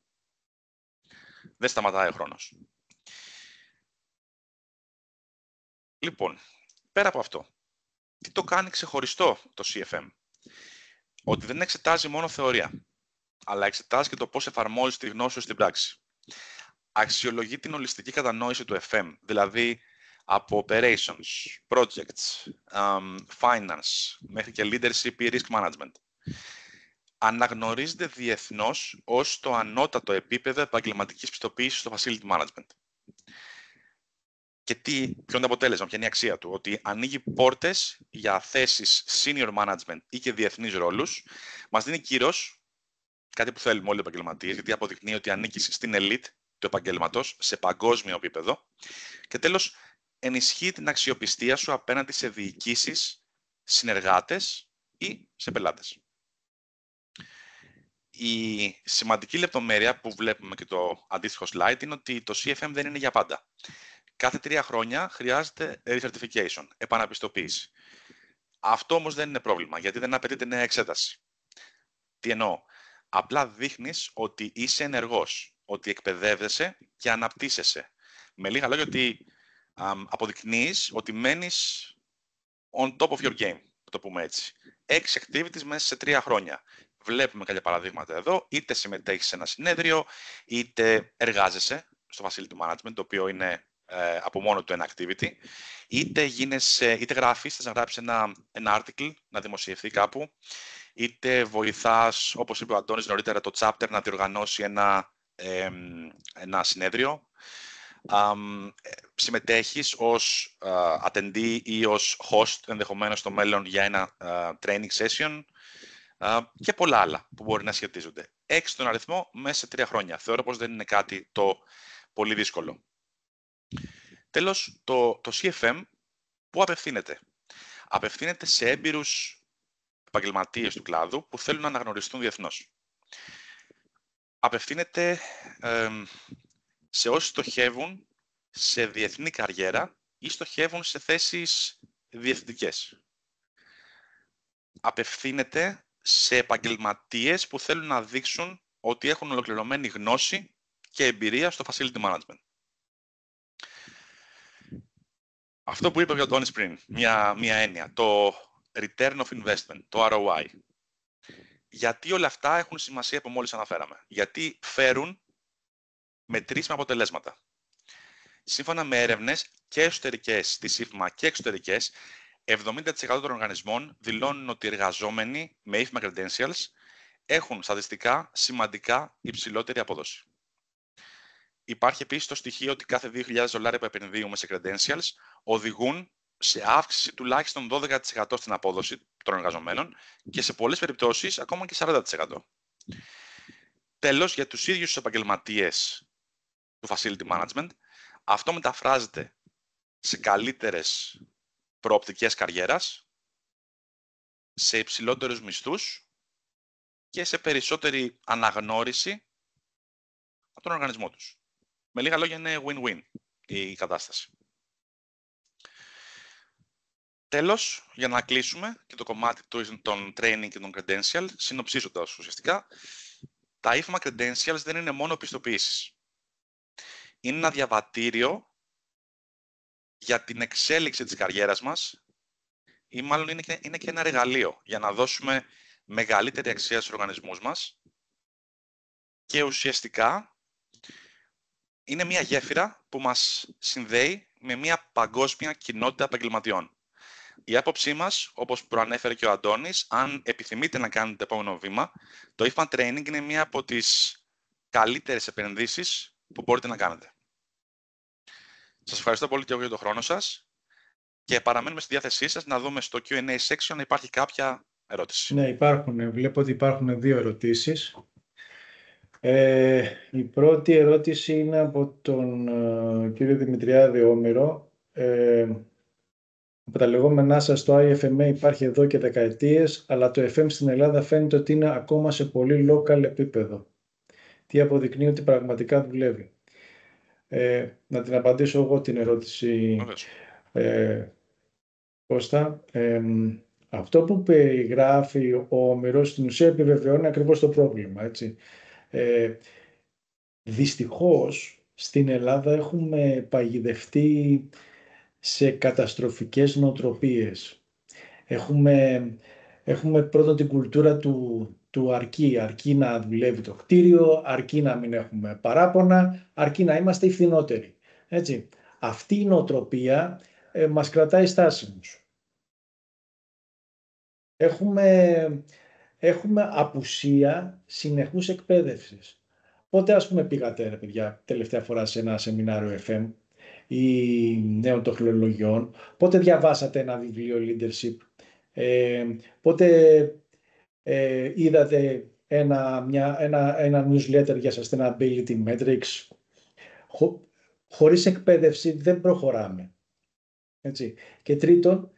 Δεν σταματάει ο χρόνος. Λοιπόν, πέρα από αυτό, τι το κάνει ξεχωριστό το CFM? Ότι δεν εξετάζει μόνο θεωρία, αλλά εξετάζει και το πώς εφαρμόζει τη γνώση σου στην πράξη. Αξιολογεί την ολιστική κατανόηση του FM, δηλαδή από operations, projects, finance, μέχρι και leadership ή risk management. Αναγνωρίζεται διεθνώς ως το ανώτατο επίπεδο επαγγελματικής πιστοποίησης στο facility management. Και ποιο είναι το αποτέλεσμα, ποια είναι η αξία του? Ότι ανοίγει πόρτες για θέσεις senior management ή και διεθνείς ρόλους, μας δίνει κύρος, κάτι που θέλουμε όλοι οι επαγγελματίες, γιατί αποδεικνύει ότι ανήκεις στην elite του επαγγέλματος σε παγκόσμιο επίπεδο. Και τέλος, ενισχύει την αξιοπιστία σου απέναντι σε διοικήσεις, συνεργάτες ή σε πελάτες. Η σημαντική λεπτομέρεια που βλέπουμε και το αντίστοιχο slide είναι ότι το CFM δεν είναι για πάντα. Κάθε 3 χρόνια χρειάζεται recertification, επαναπιστοποίηση. Αυτό όμως δεν είναι πρόβλημα, γιατί δεν απαιτείται νέα εξέταση. Τι εννοώ? Απλά δείχνεις ότι είσαι ενεργός, ότι εκπαιδεύεσαι και αναπτύσσεσαι. Με λίγα λόγια, ότι αποδεικνύεις ότι μένεις on top of your game, το πούμε έτσι. 6 activities μέσα σε 3 χρόνια. Βλέπουμε κάποια παραδείγματα εδώ, είτε συμμετέχεις σε ένα συνέδριο, είτε εργάζεσαι στο facility management, το οποίο είναι από μόνο του ένα activity, είτε γράφεις, θες να γράψεις ένα article, να δημοσιευθεί κάπου, είτε βοηθάς, όπως είπε ο Αντώνης νωρίτερα, το chapter να διοργανώσει ένα συνέδριο. Συμμετέχεις ως attendee ή ως host ενδεχομένως στο μέλλον για ένα training session και πολλά άλλα που μπορεί να σχετίζονται. 6 τον αριθμό μέσα σε 3 χρόνια. Θεωρώ πως δεν είναι κάτι το πολύ δύσκολο. Τέλος, το CFM πού απευθύνεται? Απευθύνεται σε έμπειρους επαγγελματίες του κλάδου που θέλουν να αναγνωριστούν διεθνώς. Απευθύνεται σε όσοι στοχεύουν σε διεθνή καριέρα ή στοχεύουν σε θέσεις διευθυντικές. Απευθύνεται σε επαγγελματίες που θέλουν να δείξουν ότι έχουν ολοκληρωμένη γνώση και εμπειρία στο facility management. Αυτό που είπε ο Αντώνης πριν, μια έννοια, το return of investment, το ROI. Γιατί όλα αυτά έχουν σημασία που μόλις αναφέραμε? Γιατί φέρουν μετρήσιμα αποτελέσματα. Σύμφωνα με έρευνες και εσωτερικές στη ΣΥΦΜΑ και εξωτερικές, 70% των οργανισμών δηλώνουν ότι οι εργαζόμενοι με ΙΦΜΑ credentials έχουν στατιστικά σημαντικά υψηλότερη απόδοση. Υπάρχει επίσης το στοιχείο ότι κάθε $2.000 που επενδύουμε σε credentials οδηγούν σε αύξηση τουλάχιστον 12% στην απόδοση των εργαζομένων και σε πολλές περιπτώσεις ακόμα και 40%. Τέλος, για τους ίδιους τους επαγγελματίες του facility management, αυτό μεταφράζεται σε καλύτερες προοπτικές καριέρας, σε υψηλότερους μισθούς και σε περισσότερη αναγνώριση από τον οργανισμό τους. Με λίγα λόγια, είναι win-win η κατάσταση. Τέλος, για να κλείσουμε και το κομμάτι των training και των credentials, συνοψίζοντας ουσιαστικά, τα IFMA credentials δεν είναι μόνο πιστοποιήσεις. Είναι ένα διαβατήριο για την εξέλιξη της καριέρας μας ή μάλλον είναι και ένα εργαλείο για να δώσουμε μεγαλύτερη αξία στους οργανισμούς μας και ουσιαστικά είναι μια γέφυρα που μας συνδέει με μια παγκόσμια κοινότητα επαγγελματιών. Η άποψή μας, όπως προανέφερε και ο Αντώνης, αν επιθυμείτε να κάνετε το επόμενο βήμα, το IFAN Training είναι μία από τις καλύτερες επενδύσεις που μπορείτε να κάνετε. Σας ευχαριστώ πολύ και εγώ για τον χρόνο σας και παραμένουμε στη διάθεσή σας να δούμε στο Q&A section αν υπάρχει κάποια ερώτηση. Ναι, υπάρχουν. Βλέπω ότι υπάρχουν 2 ερωτήσεις. Η πρώτη ερώτηση είναι από τον κύριο Δημητριάδη Όμηρο. Από τα λεγόμενά σας, το IFMA υπάρχει εδώ και δεκαετίες, αλλά το FM στην Ελλάδα φαίνεται ότι είναι ακόμα σε πολύ local επίπεδο. Τι αποδεικνύει ότι πραγματικά δουλεύει. Να την απαντήσω εγώ την ερώτηση, Κώστα. Αυτό που περιγράφει ο Όμηρος στην ουσία επιβεβαιώνει ακριβώς το πρόβλημα, έτσι. Δυστυχώς στην Ελλάδα έχουμε παγιδευτεί σε καταστροφικές νοοτροπίες. Έχουμε πρώτον την κουλτούρα του αρκεί να δουλεύει το κτίριο, αρκεί να μην έχουμε παράπονα, αρκεί να είμαστε οι φθηνότεροι. Έτσι. Αυτή η νοοτροπία μας κρατάει στάσιμους. Έχουμε απουσία συνεχούς εκπαίδευσης. Πότε πήγατε, ρε παιδιά, τελευταία φορά σε ένα σεμινάριο FM ή νέων τεχνολογιών? Πότε διαβάσατε ένα βιβλίο leadership? Πότε είδατε ένα newsletter για sustainability metrics? Χωρίς εκπαίδευση δεν προχωράμε. Έτσι. Και τρίτον,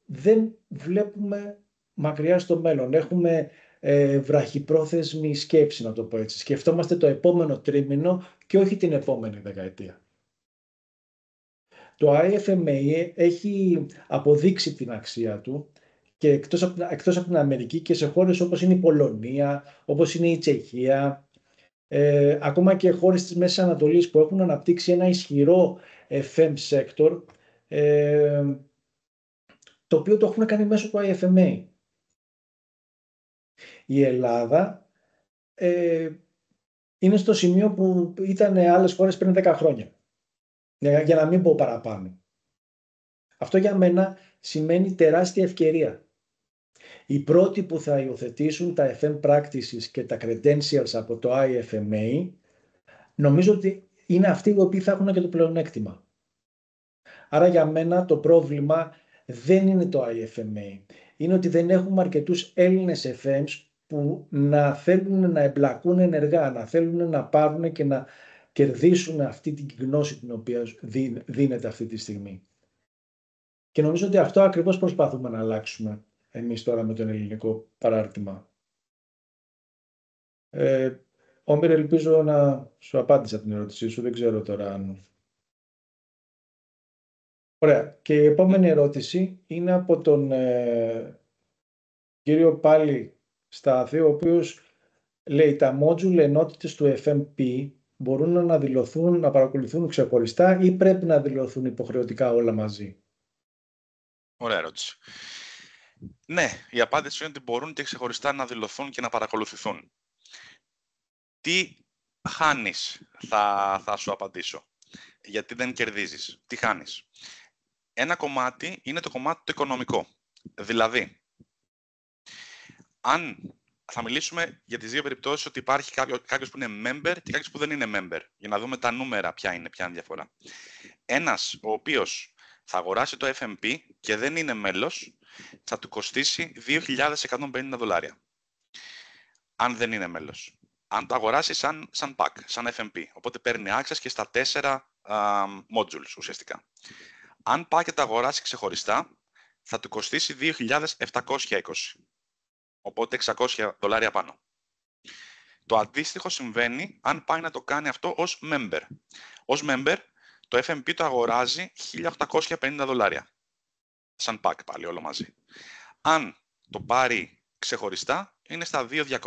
δεν βλέπουμε μακριά στο μέλλον. Έχουμε βραχυπρόθεσμη σκέψη, να το πω έτσι. Σκεφτόμαστε το επόμενο τρίμηνο και όχι την επόμενη δεκαετία. Το IFMA έχει αποδείξει την αξία του και εκτός από την Αμερική και σε χώρες όπως είναι η Πολωνία, όπως είναι η Τσεχία, ακόμα και χώρες της Μέσης Ανατολής που έχουν αναπτύξει ένα ισχυρό FM sector, το οποίο το έχουν κάνει μέσω του IFMA. Η Ελλάδα είναι στο σημείο που ήταν άλλες χώρες πριν 10 χρόνια. Για να μην πω παραπάνω. Αυτό για μένα σημαίνει τεράστια ευκαιρία. Οι πρώτοι που θα υιοθετήσουν τα FM practices και τα credentials από το IFMA, νομίζω ότι είναι αυτοί οι οποίοι θα έχουν και το πλεονέκτημα. Άρα για μένα το πρόβλημα δεν είναι το IFMA. Είναι ότι δεν έχουμε αρκετούς Έλληνες FMs που να θέλουν να εμπλακούν ενεργά, να θέλουν να πάρουν και να κερδίσουν αυτή την γνώση την οποία δίνεται αυτή τη στιγμή. Και νομίζω ότι αυτό ακριβώς προσπαθούμε να αλλάξουμε εμείς τώρα με τον ελληνικό παράρτημα. Όμηρε, ελπίζω να σου απάντησα την ερώτησή σου, δεν ξέρω τώρα αν... Ωραία. Και η επόμενη ερώτηση είναι από τον κύριο πάλι Στάθη, ο οποίος λέει τα module ενότητες του FMP μπορούν να δηλωθούν, να παρακολουθούν ξεχωριστά ή πρέπει να δηλωθούν υποχρεωτικά όλα μαζί? Ωραία ερώτηση. Ναι, η απάντηση είναι ότι μπορούν και ξεχωριστά να δηλωθούν και να παρακολουθηθούν. Τι χάνεις, θα σου απαντήσω. Γιατί δεν κερδίζεις. Τι χάνεις. Ένα κομμάτι είναι το κομμάτι το οικονομικό. Δηλαδή, αν θα μιλήσουμε για τις δύο περιπτώσεις ότι υπάρχει κάποιος που είναι member και κάποιος που δεν είναι member. Για να δούμε τα νούμερα ποια είναι η διαφορά. Ένας ο οποίος θα αγοράσει το FMP και δεν είναι μέλος, θα του κοστίσει $2.150. Αν δεν είναι μέλος. Αν το αγοράσει σαν pack, σαν FMP. Οπότε παίρνει access και στα 4 modules ουσιαστικά. Αν πάει και το αγοράσει ξεχωριστά, θα του κοστίσει $2.720. Οπότε $600 πάνω. Το αντίστοιχο συμβαίνει αν πάει να το κάνει αυτό ως member. Ως member, το FMP το αγοράζει $1.850. Σαν pack πάλι όλο μαζί. Αν το πάρει ξεχωριστά, είναι στα $2.200.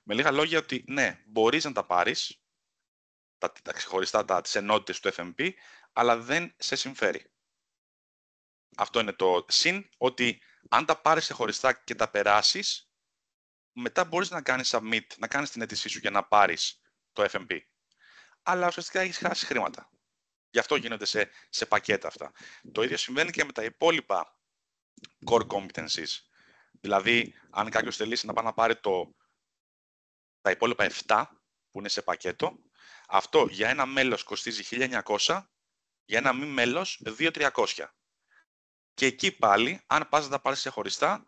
Με λίγα λόγια ότι ναι, μπορείς να τα πάρεις, τα ξεχωριστά τις ενότητες του FMP, αλλά δεν σε συμφέρει. Αυτό είναι το συν, ότι αν τα πάρεις ξεχωριστά και τα περάσεις, μετά μπορείς να κάνεις submit, να κάνεις την αίτησή σου για να πάρεις το FMP. Αλλά ουσιαστικά έχεις χάσει χρήματα. Γι' αυτό γίνονται σε πακέτα αυτά. Το ίδιο συμβαίνει και με τα υπόλοιπα core competencies. Δηλαδή, αν κάποιος θελήσει να πάει να πάρει τα υπόλοιπα 7 που είναι σε πακέτο, αυτό για ένα μέλος κοστίζει 1.900, για ένα μη μέλος 2.300. Και εκεί πάλι, αν πας να τα πάρεις ξεχωριστά,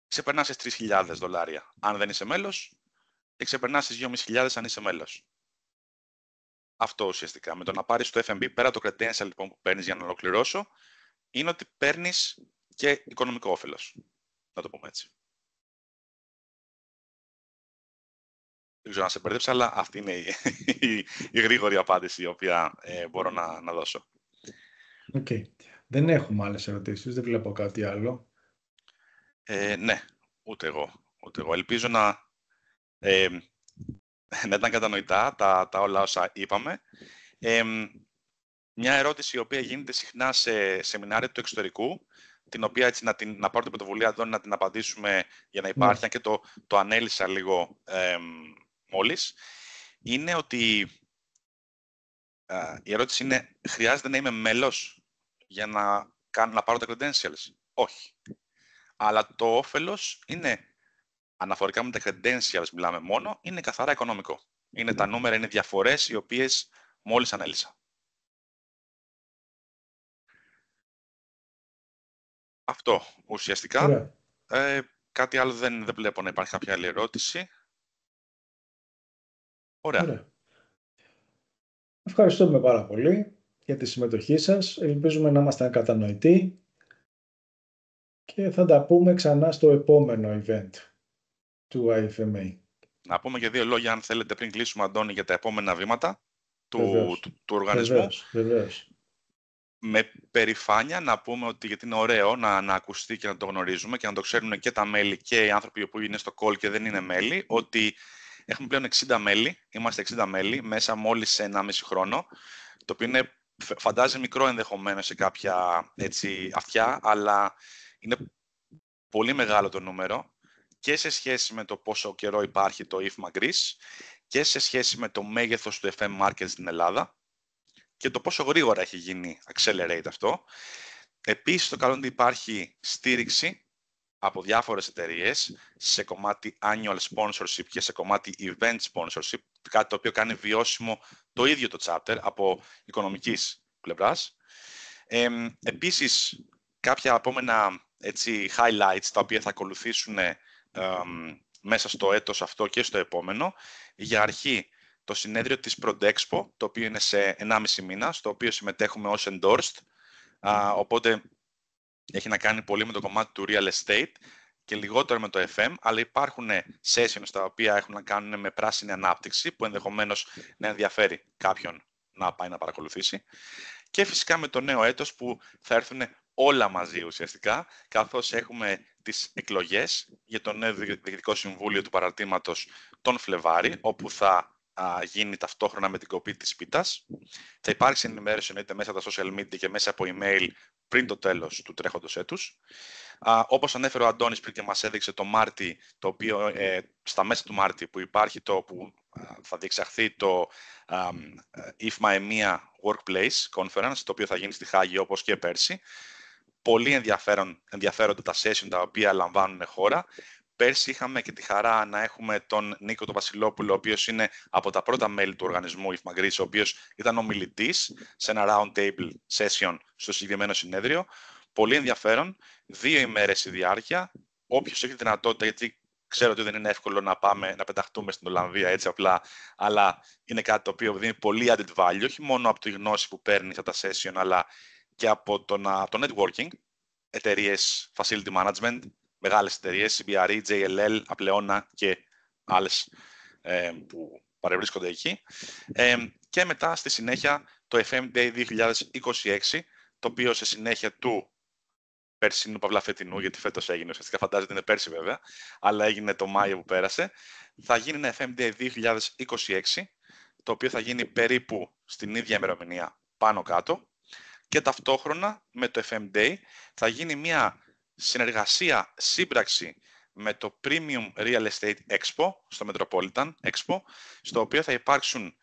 ξεπερνάς στις $3.000 αν δεν είσαι μέλος και ξεπερνάς στις 2.500 αν είσαι μέλος. Αυτό ουσιαστικά. Με το να πάρεις το FMP, πέρα το credential λοιπόν, που παίρνεις για να ολοκληρώσω, είναι ότι παίρνεις και οικονομικό όφελος. Να το πούμε έτσι. Δεν ξέρω αν σε μπέρδεψα, αλλά αυτή είναι η γρήγορη απάντηση η οποία μπορώ να δώσω. Okay. Δεν έχουμε άλλες ερωτήσεις, δεν βλέπω κάτι άλλο. Ναι, ούτε εγώ. Ελπίζω να ήταν κατανοητά τα όλα όσα είπαμε. Μια ερώτηση η οποία γίνεται συχνά σε σεμινάρια του εξωτερικού, την οποία έτσι να πάρω την πρωτοβουλία εδώ να την απαντήσουμε για να υπάρχει, αν και το ανέλησα λίγο μόλις, είναι ότι η ερώτηση είναι, χρειάζεται να είμαι μέλος για να πάρω τα credentials? Όχι. Αλλά το όφελος είναι, αναφορικά με τα credentials μιλάμε μόνο, είναι καθαρά οικονομικό. Είναι τα νούμερα, είναι διαφορές οι οποίες μόλις ανέλησα. Αυτό ουσιαστικά. Κάτι άλλο δεν βλέπω να υπάρχει κάποια άλλη ερώτηση. Ωραία. Ευχαριστούμε πάρα πολύ για τη συμμετοχή σας. Ελπίζουμε να ήμασταν κατανοητοί και θα τα πούμε ξανά στο επόμενο event του IFMA. Να πούμε και 2 λόγια, αν θέλετε, πριν κλείσουμε, Αντώνη, για τα επόμενα βήματα του οργανισμού. Βεβαίως. Με περηφάνεια να πούμε ότι, γιατί είναι ωραίο να ακουστεί και να το γνωρίζουμε και να το ξέρουν και τα μέλη και οι άνθρωποι που είναι στο call και δεν είναι μέλη, ότι έχουμε πλέον 60 μέλη, είμαστε 60 μέλη μέσα μόλις 1,5 χρόνο, το οποίο είναι, φαντάζει μικρό ενδεχομένως σε κάποια έτσι, αυτιά, αλλά είναι πολύ μεγάλο το νούμερο και σε σχέση με το πόσο καιρό υπάρχει το IFMA Greece και σε σχέση με το μέγεθος του FM Market στην Ελλάδα και το πόσο γρήγορα έχει γίνει accelerate αυτό. Επίσης, το καλό είναι ότι υπάρχει στήριξη από διάφορες εταιρείες σε κομμάτι annual sponsorship και σε κομμάτι event sponsorship, κάτι το οποίο κάνει βιώσιμο το ίδιο το chapter από οικονομικής πλευράς. Επίσης, κάποια επόμενα έτσι, highlights τα οποία θα ακολουθήσουν μέσα στο έτος αυτό και στο επόμενο. Για αρχή, το συνέδριο της Prodexpo, το οποίο είναι σε 1,5 μήνα, στο οποίο συμμετέχουμε ως endorsed, οπότε έχει να κάνει πολύ με το κομμάτι του real estate και λιγότερο με το FM, αλλά υπάρχουν sessions τα οποία έχουν να κάνουν με πράσινη ανάπτυξη, που ενδεχομένως να ενδιαφέρει κάποιον να πάει να παρακολουθήσει. Και φυσικά με το νέο έτος που θα έρθουν όλα μαζί ουσιαστικά, καθώς έχουμε τις εκλογές για το νέο Διοικητικό Συμβούλιο του Παραρτήματος τον Φλεβάρη, όπου θα γίνει ταυτόχρονα με την κοπή της πίτας. Θα υπάρξει ενημέρωση εννοείται μέσα από τα social media και μέσα από email πριν το τέλος του τρέχοντος έτους. Όπως ανέφερε ο Αντώνης πριν και μας έδειξε το Μάρτι, το οποίο στα μέσα του Μάρτι που υπάρχει που θα διεξαχθεί το IFMA EMEA Workplace Conference, το οποίο θα γίνει στη Χάγη όπως και πέρσι. Πολύ ενδιαφέροντα τα session τα οποία λαμβάνουν χώρα. Πέρσι είχαμε και τη χαρά να έχουμε τον Νίκο τον Βασιλόπουλο, ο οποίος είναι από τα πρώτα μέλη του οργανισμού IFMA Greece, ο οποίος ήταν ομιλητής σε ένα round table session στο συγκεκριμένο συνέδριο. Πολύ ενδιαφέρον, 2 ημέρες η διάρκεια. Όποιος έχει δυνατότητα, γιατί ξέρω ότι δεν είναι εύκολο να πάμε να πεταχτούμε στην Ολλανδία έτσι απλά, αλλά είναι κάτι το οποίο δίνει πολύ added value, όχι μόνο από τη γνώση που παίρνει αυτά τα session, αλλά και από το networking, εταιρείες facility management, μεγάλες εταιρείες, CBRE, JLL, Απλεώνα και άλλες που παρευρίσκονται εκεί. Και μετά στη συνέχεια το FM Day 2026, το οποίο σε συνέχεια του περσινού παύλα φετινού, γιατί φέτος έγινε, ουσιαστικά φαντάζεται είναι πέρσι βέβαια, αλλά έγινε το Μάιο που πέρασε, θα γίνει ένα FM Day 2026, το οποίο θα γίνει περίπου στην ίδια ημερομηνία πάνω κάτω, και ταυτόχρονα με το FM Day θα γίνει μια συνεργασία, σύμπραξη με το Premium Real Estate Expo στο Metropolitan Expo, στο οποίο θα υπάρξουν,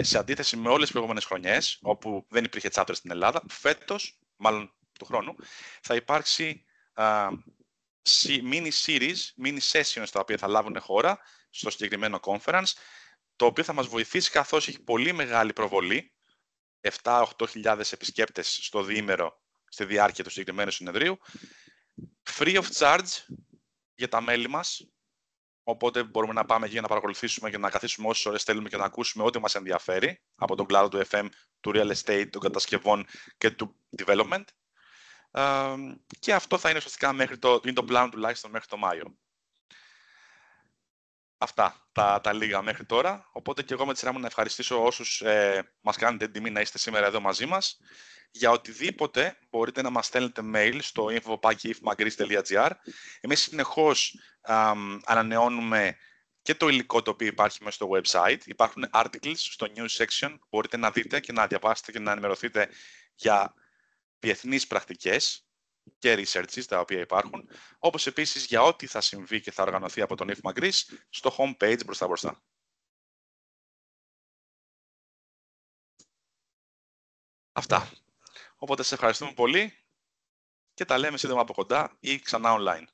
σε αντίθεση με όλες τις προηγούμενες χρονιές, όπου δεν υπήρχε chapter στην Ελλάδα, φέτος, μάλλον του χρόνου, θα υπάρξει mini series, mini sessions τα οποία θα λάβουν χώρα στο συγκεκριμένο conference, το οποίο θα μας βοηθήσει, καθώς έχει πολύ μεγάλη προβολή, 7-8 επισκέπτες στο διήμερο στη διάρκεια του συγκεκριμένου συνεδρίου, free of charge για τα μέλη μας, οπότε μπορούμε να πάμε εκεί για να παρακολουθήσουμε και να καθίσουμε όσες ώρες θέλουμε και να ακούσουμε ό,τι μας ενδιαφέρει από τον κλάδο του FM, του real estate, των κατασκευών και του development. Και αυτό θα είναι ουσιαστικά είναι το πλάνο τουλάχιστον μέχρι το Μάιο. Αυτά τα λίγα μέχρι τώρα. Οπότε και εγώ με τη σειρά μου να ευχαριστήσω όσους μας κάνετε την τιμή να είστε σήμερα εδώ μαζί μας. Για οτιδήποτε μπορείτε να μας στέλνετε mail στο info@ifmagris.gr. Εμείς συνεχώς ανανεώνουμε και το υλικό το οποίο υπάρχει μέσα στο website. Υπάρχουν articles στο news section. Μπορείτε να δείτε και να διαβάσετε και να ενημερωθείτε για διεθνείς πρακτικές και researches τα οποία υπάρχουν, όπως επίσης για ό,τι θα συμβεί και θα οργανωθεί από τον IFMA Greece στο homepage μπροστά. Αυτά. Οπότε σε ευχαριστούμε πολύ και τα λέμε σύντομα από κοντά ή ξανά online.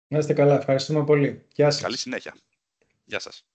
Να είστε καλά. Ευχαριστούμε πολύ. Γεια σας. Καλή συνέχεια. Γεια σας.